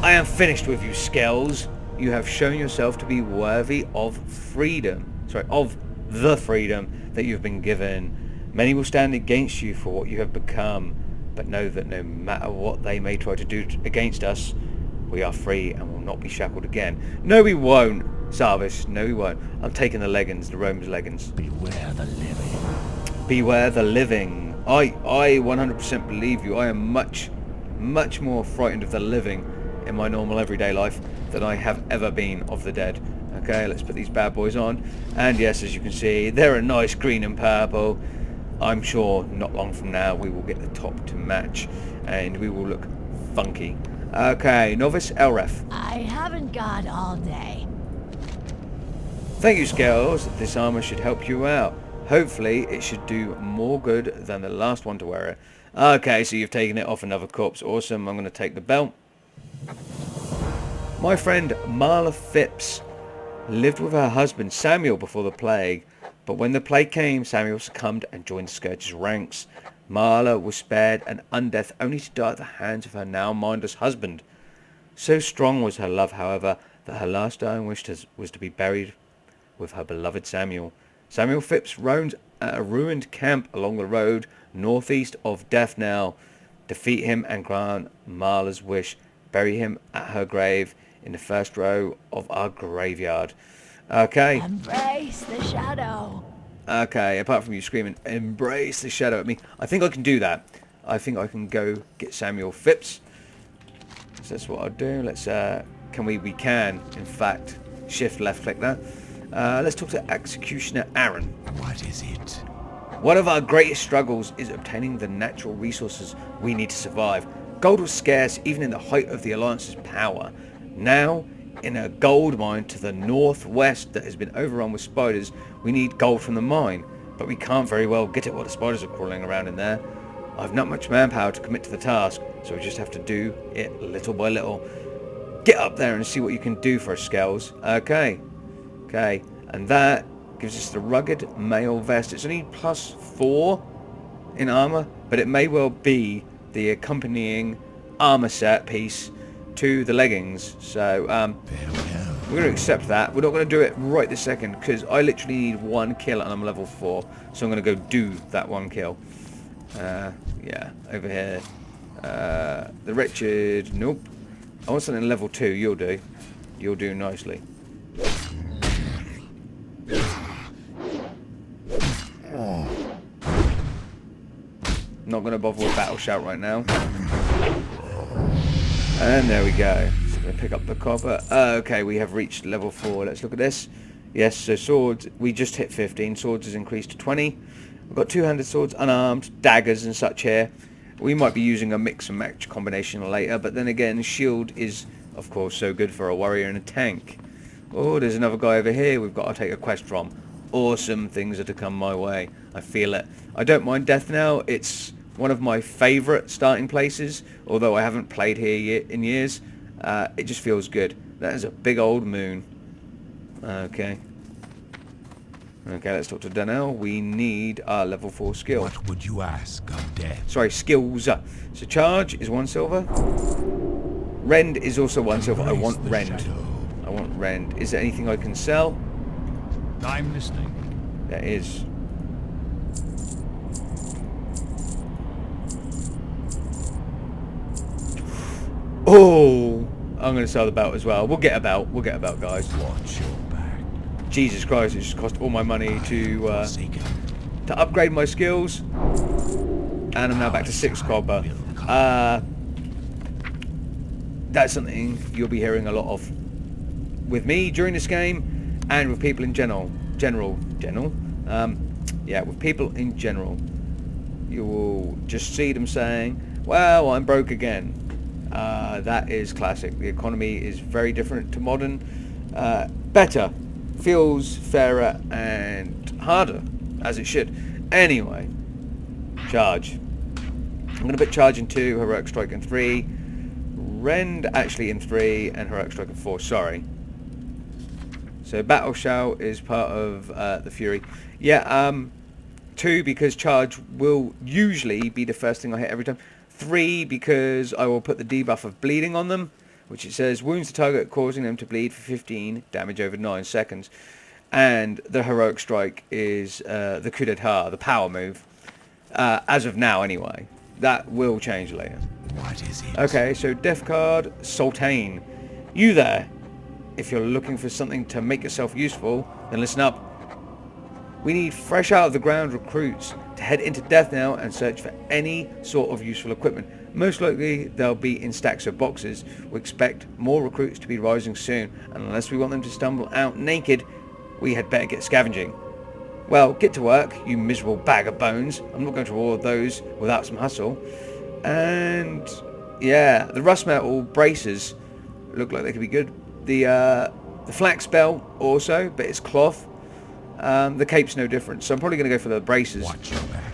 I am finished with you, Skells. You have shown yourself to be worthy of freedom. Sorry, of the freedom that you've been given. Many will stand against you for what you have become, but know that no matter what they may try to do against us, we are free and will not be shackled again. No, we won't, Sarvis. No, we won't. I'm taking the leggings, the Rome's leggings. Beware the living. Beware the living. I 100% believe you. I am much more frightened of the living in my normal everyday life than I have ever been of the dead. Okay, let's put these bad boys on. And yes, as you can see, they're a nice green and purple. I'm sure not long from now we will get the top to match and we will look funky. Okay, Novice Elref. I haven't got all day. Thank you, Scales. This armor should help you out. Hopefully, it should do more good than the last one to wear it. Okay, so you've taken it off another corpse. Awesome. I'm going to take the belt. My friend Marla Phipps lived with her husband Samuel before the plague, but when the plague came, Samuel succumbed and joined the Scourge's ranks. Marla was spared an undeath only to die at the hands of her now mindless husband. So strong was her love, however, that her last dying wish was to be buried with her beloved Samuel. Samuel Phipps roamed at a ruined camp along the road northeast of Deathnell. Defeat him and grant Marla's wish. Bury him at her grave in the first row of our graveyard. Okay. Embrace the shadow. Okay, apart from you screaming, embrace the shadow at me, I think I can do that. I think I can go get Samuel Phipps. So that's what I'll do. Let's, we can, in fact, shift left click that. Let's talk to Executioner Aaron. What is it? One of our greatest struggles is obtaining the natural resources we need to survive. Gold was scarce even in the height of the Alliance's power. Now, in a gold mine to the northwest that has been overrun with spiders, we need gold from the mine, but we can't very well get it while the spiders are crawling around in there. I've not much manpower to commit to the task, so we just have to do it little by little. Get up there and see what you can do for us, Skells. Okay, and that gives us the rugged mail vest. It's only +4 in armor, but it may well be the accompanying armor set piece to the leggings. So we're going to accept that. We're not going to do it right this second because I literally need 1 kill and I'm level 4. So I'm going to go do that 1 kill. Yeah, over here. The wretched. Nope. I want something level 2. You'll do. You'll do nicely. Not going to bother with battle shout right now. And there we go. So going to pick up the copper. Okay, we have reached level 4. Let's look at this. Yes, so swords, we just hit 15. Swords has increased to 20. We've got two-handed swords, unarmed, daggers and such here. We might be using a mix and match combination later, but then again, shield is, of course, so good for a warrior and a tank. Oh, there's another guy over here we've got to take a quest from. Awesome things are to come my way. I feel it. I don't mind Death now. It's one of my favourite starting places, although I haven't played here in years. It just feels good. That is a big old moon. Okay. Okay, let's talk to Danielle. We need our level 4 skill. What would you ask of death? Sorry, skills. So charge is 1 silver. Rend is also 1 silver. I want Rend. I want Rend. Is there anything I can sell? I'm listening. There is. Oh, I'm going to sell the belt as well. We'll get a belt. We'll get a belt, guys. Watch your back. Jesus Christ, it just cost all my money to upgrade my skills. And I'm now back to 6 copper. That's something you'll be hearing a lot of with me during this game, and with people in general. Yeah, with people in general. You will just see them saying, well, I'm broke again. That is classic. The economy is very different to modern. Better. Feels fairer and harder, as it should. Anyway, charge. I'm going to put charge in 2, heroic strike in 3, rend actually in 3, and heroic strike in 4. Sorry. So battle shout is part of the fury. Yeah, 2 because charge will usually be the first thing I hit every time. 3 because I will put the debuff of bleeding on them, which it says wounds the target, causing them to bleed for 15 damage over 9 seconds. And the heroic strike is the coup d'etat, the power move. As of now, anyway. That will change later. What is it? Okay, so death card, Sultane. You there. If you're looking for something to make yourself useful, then listen up. We need fresh out of the ground recruits to head into Death now and search for any sort of useful equipment. Most likely they'll be in stacks of boxes. We expect more recruits to be rising soon, and unless we want them to stumble out naked, we had better get scavenging. Well, get to work, you miserable bag of bones. I'm not going to all of those without some hustle. And yeah, the rust metal braces look like they could be good. The flax belt also, but it's cloth. The cape's no different, so I'm probably going to go for the braces. Watch your back.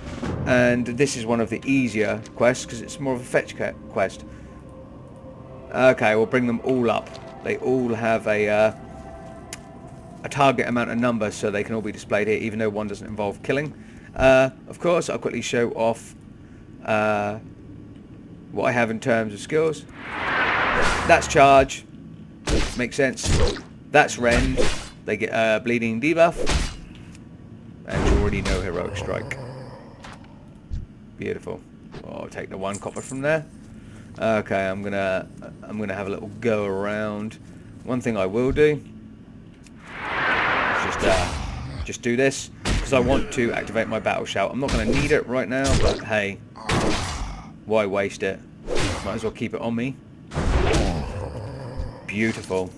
And this is one of the easier quests because it's more of a fetch quest. Okay, we'll bring them all up. They all have a target amount of numbers, so they can all be displayed here, even though one doesn't involve killing. Of course, I'll quickly show off what I have in terms of skills. That's charge. Makes sense. That's rend. They get bleeding debuff. And you already know heroic strike. Beautiful. Oh, I'll take the 1 copper from there. Okay, I'm gonna have a little go around. One thing I will do is just do this because I want to activate my battle shout. I'm not going to need it right now, but hey, why waste it? Might as well keep it on me. Beautiful.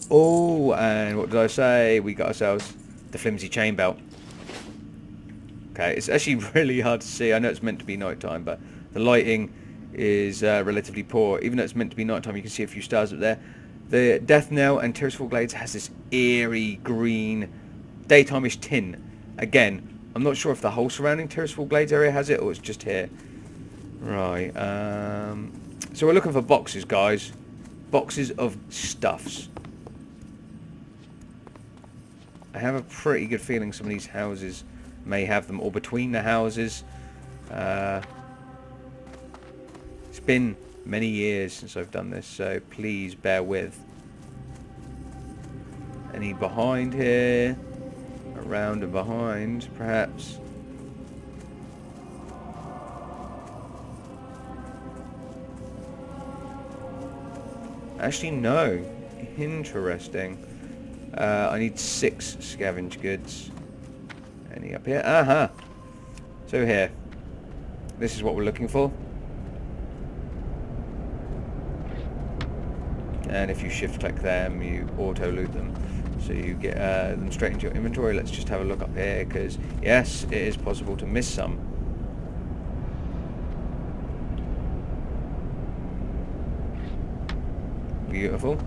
Oh, and what did I say? We got ourselves the flimsy chain belt. Okay, it's actually really hard to see. I know it's meant to be nighttime, but the lighting is relatively poor. Even though it's meant to be nighttime, you can see a few stars up there. The Death Knell and Tearsful Glades has this eerie green daytime-ish tin. Again, I'm not sure if the whole surrounding Tearsful Glades area has it or it's just here. Right, so we're looking for boxes, guys. Boxes of stuffs. I have a pretty good feeling some of these houses may have them, or between the houses. It's been many years since I've done this, so please bear with. Any behind here? Around and behind, perhaps. Actually, no. Interesting. I need 6 scavenge goods. Any up here? Aha! So here. This is what we're looking for. And if you shift click them, you auto loot them. So you get them straight into your inventory. Let's just have a look up here, because yes, it is possible to miss some. Beautiful.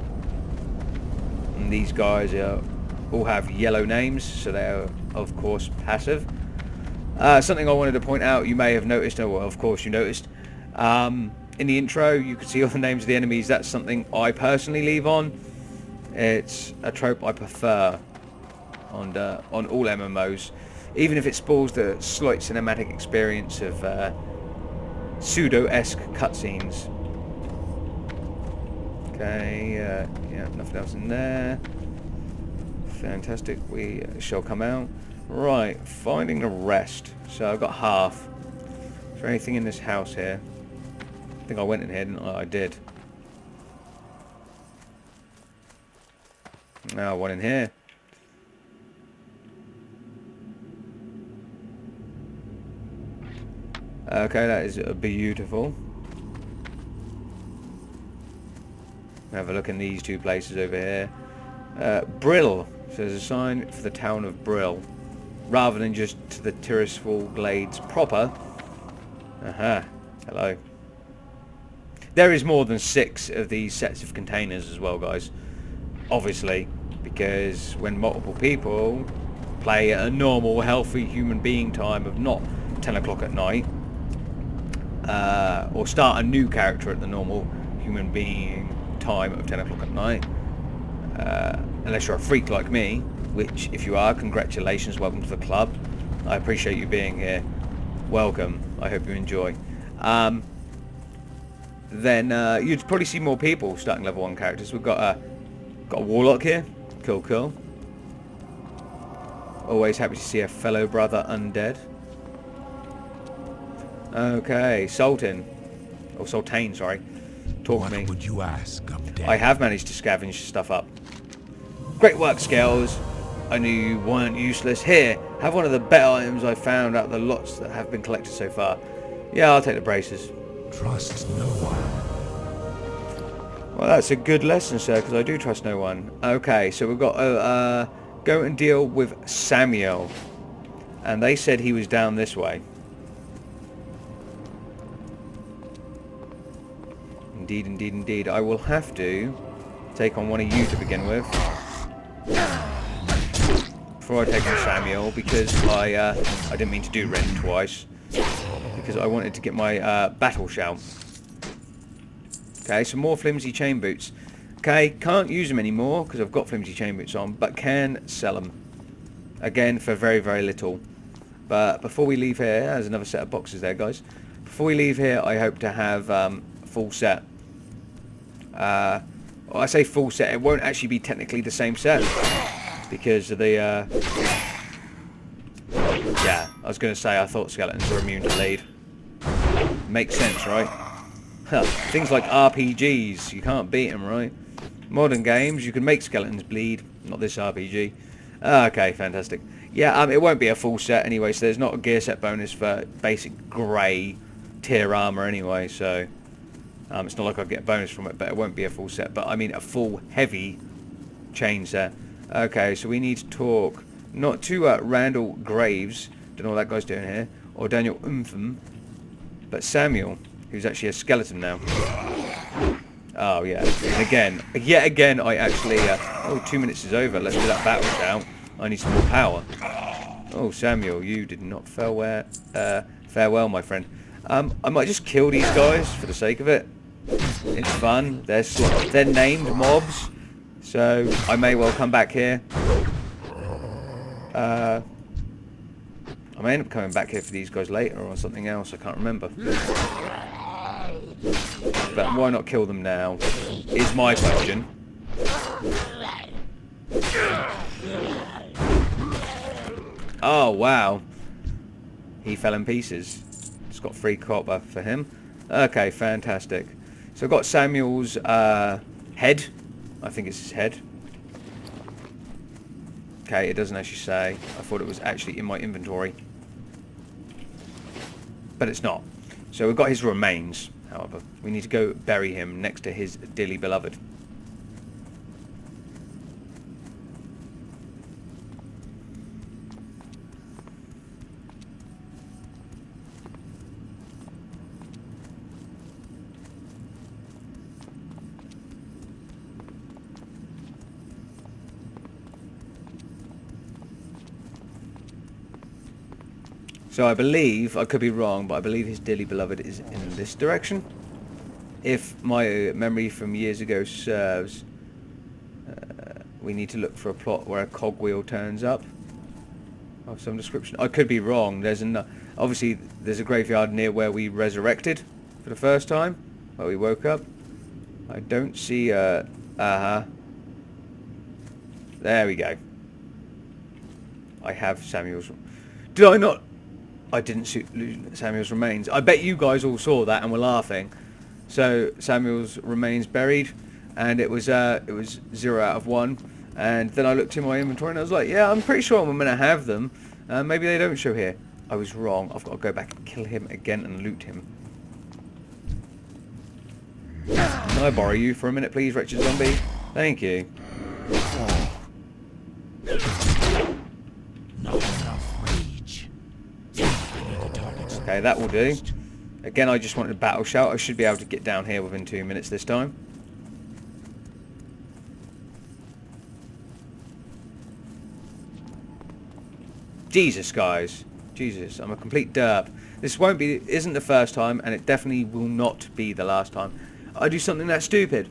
And these guys all have yellow names, so they are, of course, passive. Something I wanted to point out, you may have noticed, oh, well, of course you noticed, in the intro, you could see all the names of the enemies. That's something I personally leave on. It's a trope I prefer on all MMOs, even if it spoils the slight cinematic experience of pseudo-esque cutscenes. Okay, yeah, nothing else in there. Fantastic, we shall come out. Right, finding the rest. So I've got half. Is there anything in this house here? I think I went in here, didn't I? I did. Now, one in here. Okay, that is beautiful. Have a look in these two places over here. Brill. So there's a sign for the town of Brill. Rather than just to the Tirisfal Glades proper. Aha. Hello. There is more than 6 of these sets of containers as well, guys. Obviously. Because when multiple people play at a normal, healthy human being time of not 10 o'clock at night. Or start a new character at the normal human being time of 10 o'clock at night. Unless you're a freak like me, which if you are, congratulations, welcome to the club. I appreciate you being here. Welcome. I hope you enjoy. Then you'd probably see more people starting level 1 characters. We've got a warlock here. Cool, cool. Always happy to see a fellow brother undead. Okay, Sultan. Oh, Sultane, sorry. Talk to me. What would you ask of death? I have managed to scavenge stuff up. Great work, Scales. I knew you weren't useless. Here, have one of the better items I found out of the lots that have been collected so far. Yeah, I'll take the braces. Trust no one. Well, that's a good lesson, sir, because I do trust no one. Okay, so we've got to go and deal with Samuel. And they said he was down this way. Indeed, indeed, indeed. I will have to take on one of you to begin with. Before I take on Samuel, because I didn't mean to do Ren twice. Because I wanted to get my battle shout. Okay, some more flimsy chain boots. Okay, can't use them anymore because I've got flimsy chain boots on, but can sell them. Again, for very, very little. But before we leave here, there's another set of boxes there, guys. Before we leave here, I hope to have a full set. Well, I say full set, it won't actually be technically the same set. Because of the, yeah, I was going to say I thought skeletons were immune to bleed. Makes sense, right? Huh. Things like RPGs, you can't beat them, right? Modern games, you can make skeletons bleed. Not this RPG. Okay, fantastic. Yeah, it won't be a full set anyway, so there's not a gear set bonus for basic grey tier armour anyway, so... it's not like I'll get a bonus from it, but it won't be a full set. But I mean a full heavy chain set. Okay, so we need to talk not to Randall Graves, don't know what that guy's doing here, or Daniel Umpham, but Samuel, who's actually a skeleton now. Oh yeah, and yet again, I actually, oh, 2 minutes is over, let's do that battle shout. I need some more power. Oh, Samuel, you did not farewell, my friend. I might just kill these guys for the sake of it. It's fun. They're named mobs, so I may well come back here. I may end up coming back here for these guys later or something else. I can't remember. But why not kill them now? Is my question. Oh wow, he fell in pieces. It's got free copper for him. Okay, fantastic. So I've got Samuel's head. I think it's his head. Okay, it doesn't actually say. I thought it was actually in my inventory. But it's not. So we've got his remains, however. We need to go bury him next to his dearly beloved. So I believe, I could be wrong, but I believe his dearly beloved is in this direction. If my memory from years ago serves, we need to look for a plot where a cogwheel turns up of some description. I could be wrong. Obviously there's a graveyard near where we resurrected for the first time, where we woke up. I don't see there we go. I have Samuel's. Did I not? I didn't shoot Samuel's remains. I bet you guys all saw that and were laughing. So Samuel's remains buried, and it was 0 out of 1. And then I looked in my inventory and I was like, yeah, I'm pretty sure I'm gonna have them. Maybe they don't show here. I was wrong. I've got to go back and kill him again and loot him. Can I borrow you for a minute, please, wretched zombie? Thank you. Not enough rage. Okay, that will do. Again, I just wanted a battle shout. I should be able to get down here within 2 minutes this time. Jesus, guys. Jesus, I'm a complete derp. This isn't the first time, and it definitely will not be the last time I do something that stupid.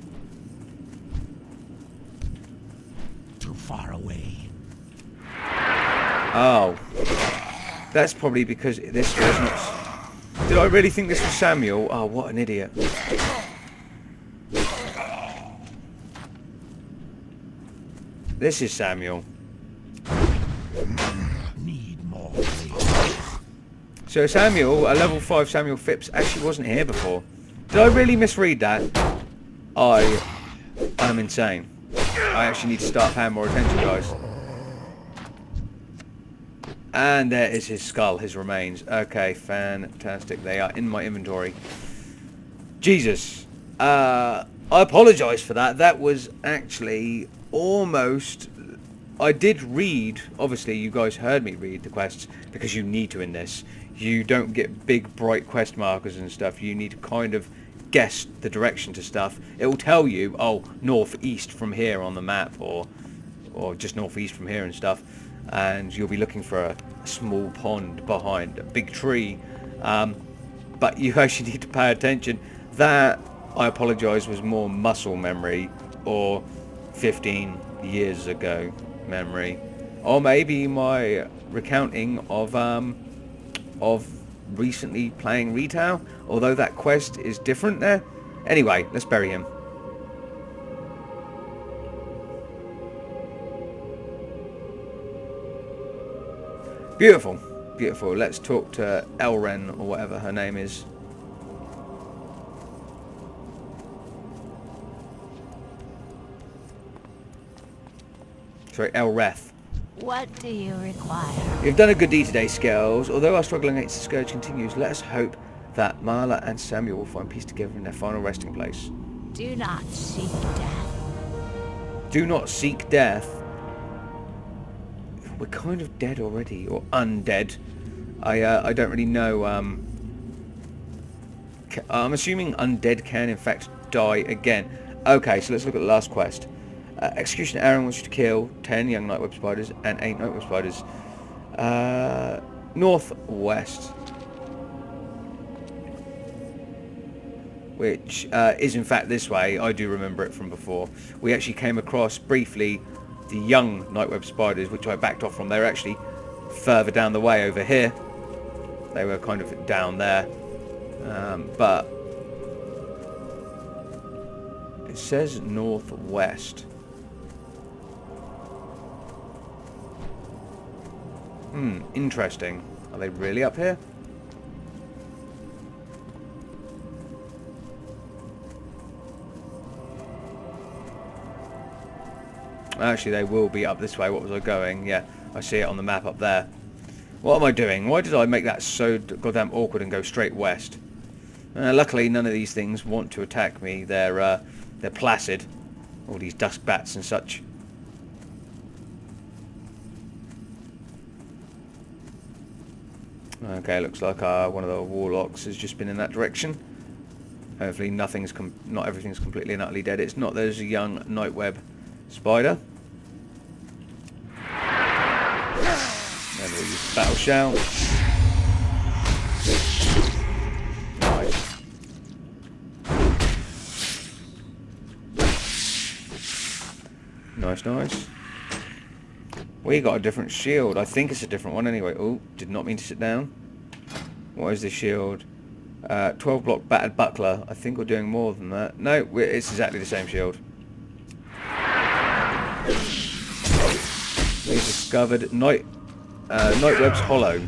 Too far away. Oh. That's probably because this was not... Did I really think this was Samuel? Oh, what an idiot. This is Samuel. Need more. So Samuel, a level 5 Samuel Phipps, actually wasn't here before. Did I really misread that? I'm insane. I actually need to start paying more attention, guys. And there is his skull, his remains. Okay, fantastic. They are in my inventory. Jesus. I apologise for that. That was actually almost... I did read, obviously you guys heard me read the quests, because you need to in this. You don't get big bright quest markers and stuff. You need to kind of guess the direction to stuff. It will tell you, oh, northeast from here on the map, or just northeast from here and stuff. And you'll be looking for a small pond behind a big tree. But you actually need to pay attention. That, I apologise, was more muscle memory, or 15 years ago memory, or maybe my recounting of recently playing retail, although that quest is different there. Anyway, let's bury him. Beautiful, beautiful. Let's talk to Elren, or whatever her name is. Sorry, Elreth. What do you require? You've done a good deed today, Scales. Although our struggle against the Scourge continues, let us hope that Marla and Samuel will find peace together in their final resting place. Do not seek death. Do not seek death. We're kind of dead already, or undead. I don't really know. I'm assuming undead can in fact die again. Okay, so let's look at the last quest. Executioner Aaron wants you to kill 10 young nightweb spiders and 8 nightweb spiders. Northwest. Which is in fact this way. I do remember it from before. We actually came across briefly the young nightweb spiders, which I backed off from. They were actually further down the way over here. They were kind of down there. But it says northwest. Interesting. Are they really up here? Actually, they will be up this way. What was I going? Yeah, I see it on the map up there. What am I doing? Why did I make that so goddamn awkward and go straight west? Luckily, none of these things want to attack me. They're placid. All these dusk bats and such. Okay, looks like one of the warlocks has just been in that direction. Hopefully not everything's completely and utterly dead. It's not. There's a young nightweb spider. And we'll use battle shout. Nice, nice. We got a different shield. I think it's a different one anyway. Oh, did not mean to sit down. What is this shield? 12 block battered buckler. I think we're doing more than that. No, it's exactly the same shield. We discovered Night Web's Hollow.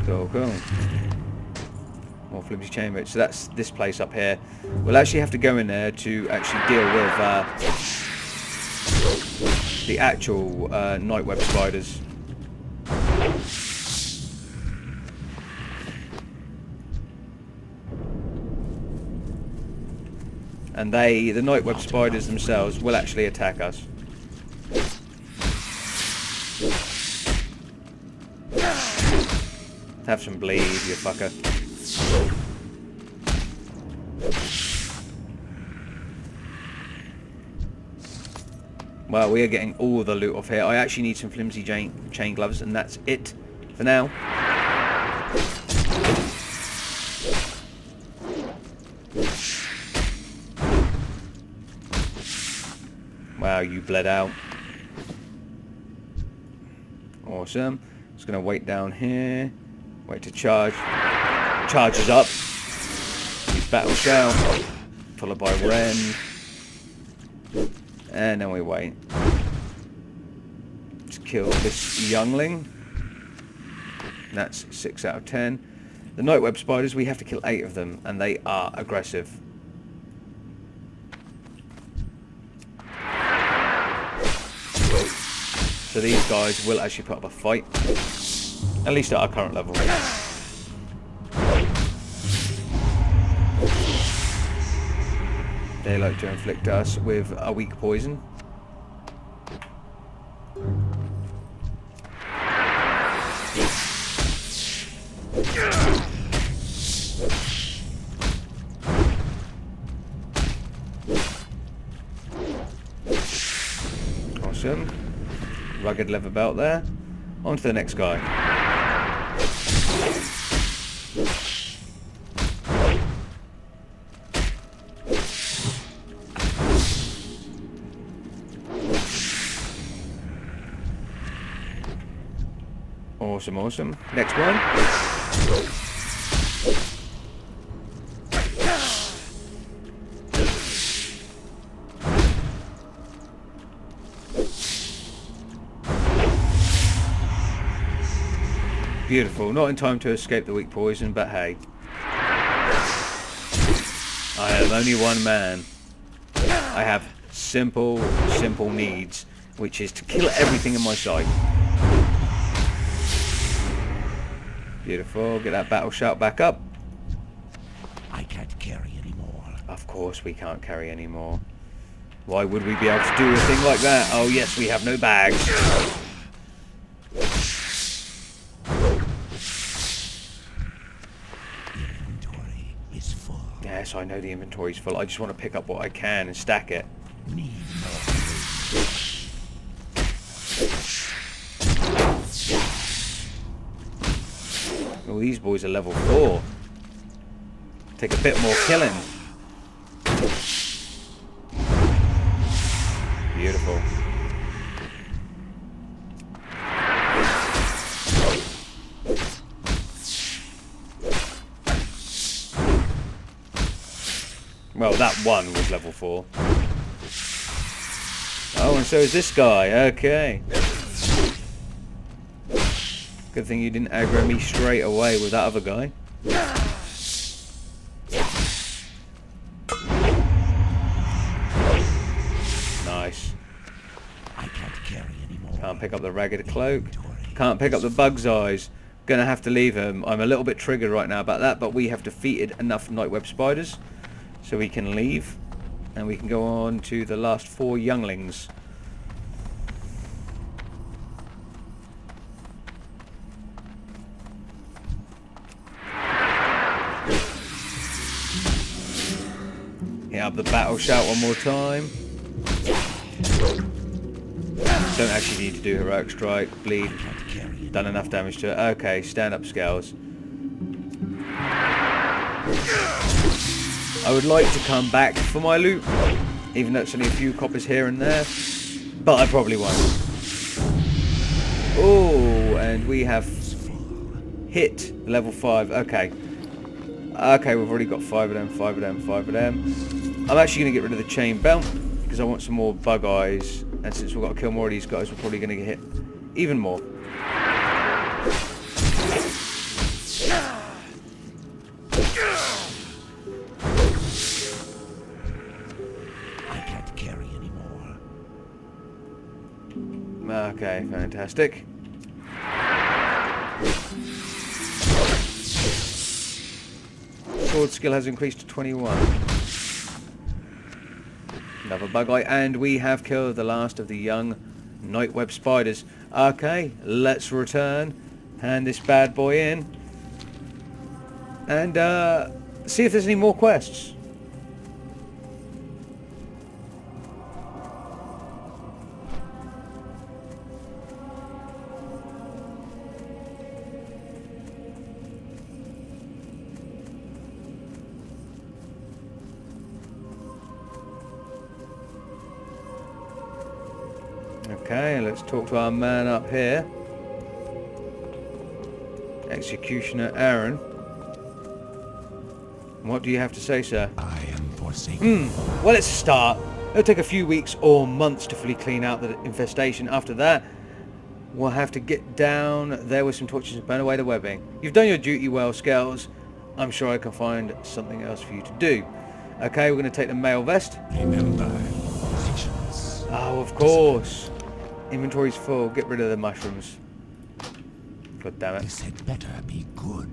Cool, cool. More flimsy chamber. So that's this place up here. We'll actually have to go in there to actually deal with the actual night web spiders. And the night web spiders themselves will actually attack us. Have some bleed, you fucker. Well, we are getting all the loot off here. I actually need some flimsy chain gloves, and that's it for now. Wow, you bled out. Awesome. Just going to wait down here. Wait to charge. Charges up. Use battle shell. Followed by Ren. And then we wait. Just kill this youngling. That's 6 out of 10. The night web spiders, we have to kill 8 of them, and they are aggressive. So these guys will actually put up a fight. At least at our current level. They like to inflict us with a weak poison. Awesome. Rugged leather belt there. On to the next guy. Awesome, awesome. Next one. Beautiful. Not in time to escape the weak poison, but hey. I am only one man. I have simple needs, which is to kill everything in my sight. Beautiful. Get that battle shout back up. I can't carry anymore. Of course we can't carry anymore. Why would we be able to do a thing like that? Oh yes, we have no bags. Inventory is full. Yes, I know the inventory's full. I just want to pick up what I can and stack it. Need more. Oh, these boys are level 4. Take a bit more killing. Beautiful. Well, that one was level 4. Oh, and so is this guy. Okay. Good thing you didn't aggro me straight away with that other guy. Nice. I can't carry anymore. Can't pick up the ragged cloak. Can't pick up the bug's eyes. Gonna have to leave him. I'm a little bit triggered right now about that, but we have defeated enough night web spiders so we can leave and we can go on to the last 4 younglings. Hit up the battle shout one more time. Don't actually need to do heroic strike. Bleed. Done enough damage to it. Okay, stand up scales. I would like to come back for my loot, even though it's only a few coppers here and there, but I probably won't. Oh, and we have hit level 5. Okay. Okay, we've already got 5 of them, 5 of them, 5 of them. I'm actually going to get rid of the chain belt because I want some more bug eyes, and since we've got to kill more of these guys, we're probably going to get hit even more. Okay, fantastic. Sword skill has increased to 21. Another bug eye, and we have killed the last of the young nightweb spiders. Okay, let's return, hand this bad boy in, and see if there's any more quests. Okay, let's talk to our man up here. Executioner Aaron. What do you have to say, sir? I am forsaken. Well, it's a start. It'll take a few weeks or months to fully clean out the infestation. After that, we'll have to get down there with some torches and burn away the webbing. You've done your duty well, Scales. I'm sure I can find something else for you to do. Okay, we're going to take the mail vest. Remember, positions. Oh, of course. Inventory's full. Get rid of the mushrooms. God damn it. This had better be good.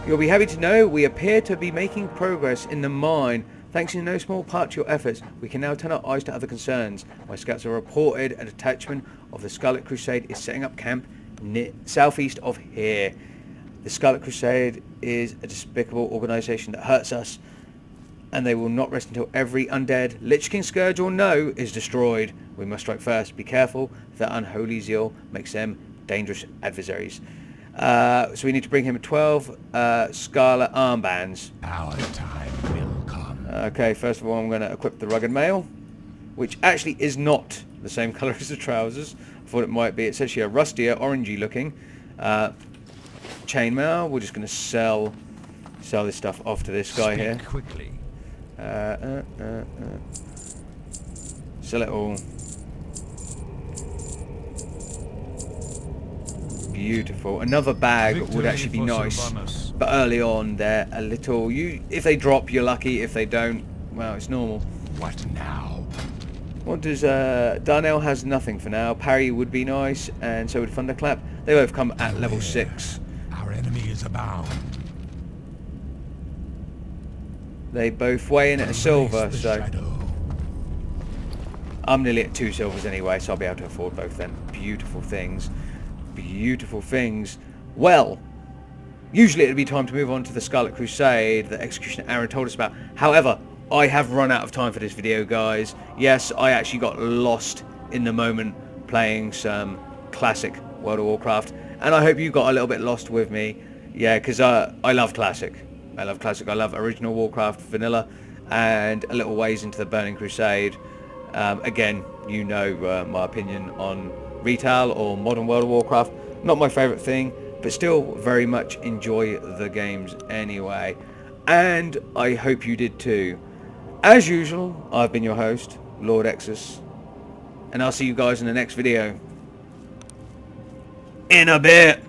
You'll be happy to know we appear to be making progress in the mine. Thanks in no small part to your efforts, we can now turn our eyes to other concerns. My scouts have reported a detachment of the Scarlet Crusade is setting up camp southeast of here. The Scarlet Crusade is a despicable organisation that hurts us, and they will not rest until every undead, Lich King Scourge or no, is destroyed. We must strike first. Be careful, that unholy zeal makes them dangerous adversaries. So we need to bring him 12 Scarlet armbands. Our time will come. Okay, first of all I'm going to equip the rugged mail, which actually is not the same colour as the trousers. I thought it might be. It's actually a rustier, orangey looking. Chainmail, we're just going to sell this stuff off to this guy here. Quickly. Sell it all. Beautiful. Another bag would actually be nice, but early on they're a little. If they drop, you're lucky. If they don't, well, it's normal. What now? What does Darnell has nothing for now. Parry would be nice, and so would Thunderclap. They both come at level 6. Our enemy is abound. They both weigh in at a silver, so Shadow. I'm nearly at 2 silvers anyway, so I'll be able to afford both them. Beautiful things. Beautiful things. Well, usually it'd be time to move on to the Scarlet Crusade that Executioner Aaron told us about. However, I have run out of time for this video, guys. Yes, I actually got lost in the moment playing some classic World of Warcraft, and I hope you got a little bit lost with me. Yeah, because I love classic. I love classic. I love original Warcraft vanilla, and a little ways into the Burning Crusade. Again, you know my opinion on retail or modern World of Warcraft. Not my favourite thing, but still very much enjoy the games anyway. And I hope you did too. As usual, I've been your host, Lord Exsus, and I'll see you guys in the next video. In a bit.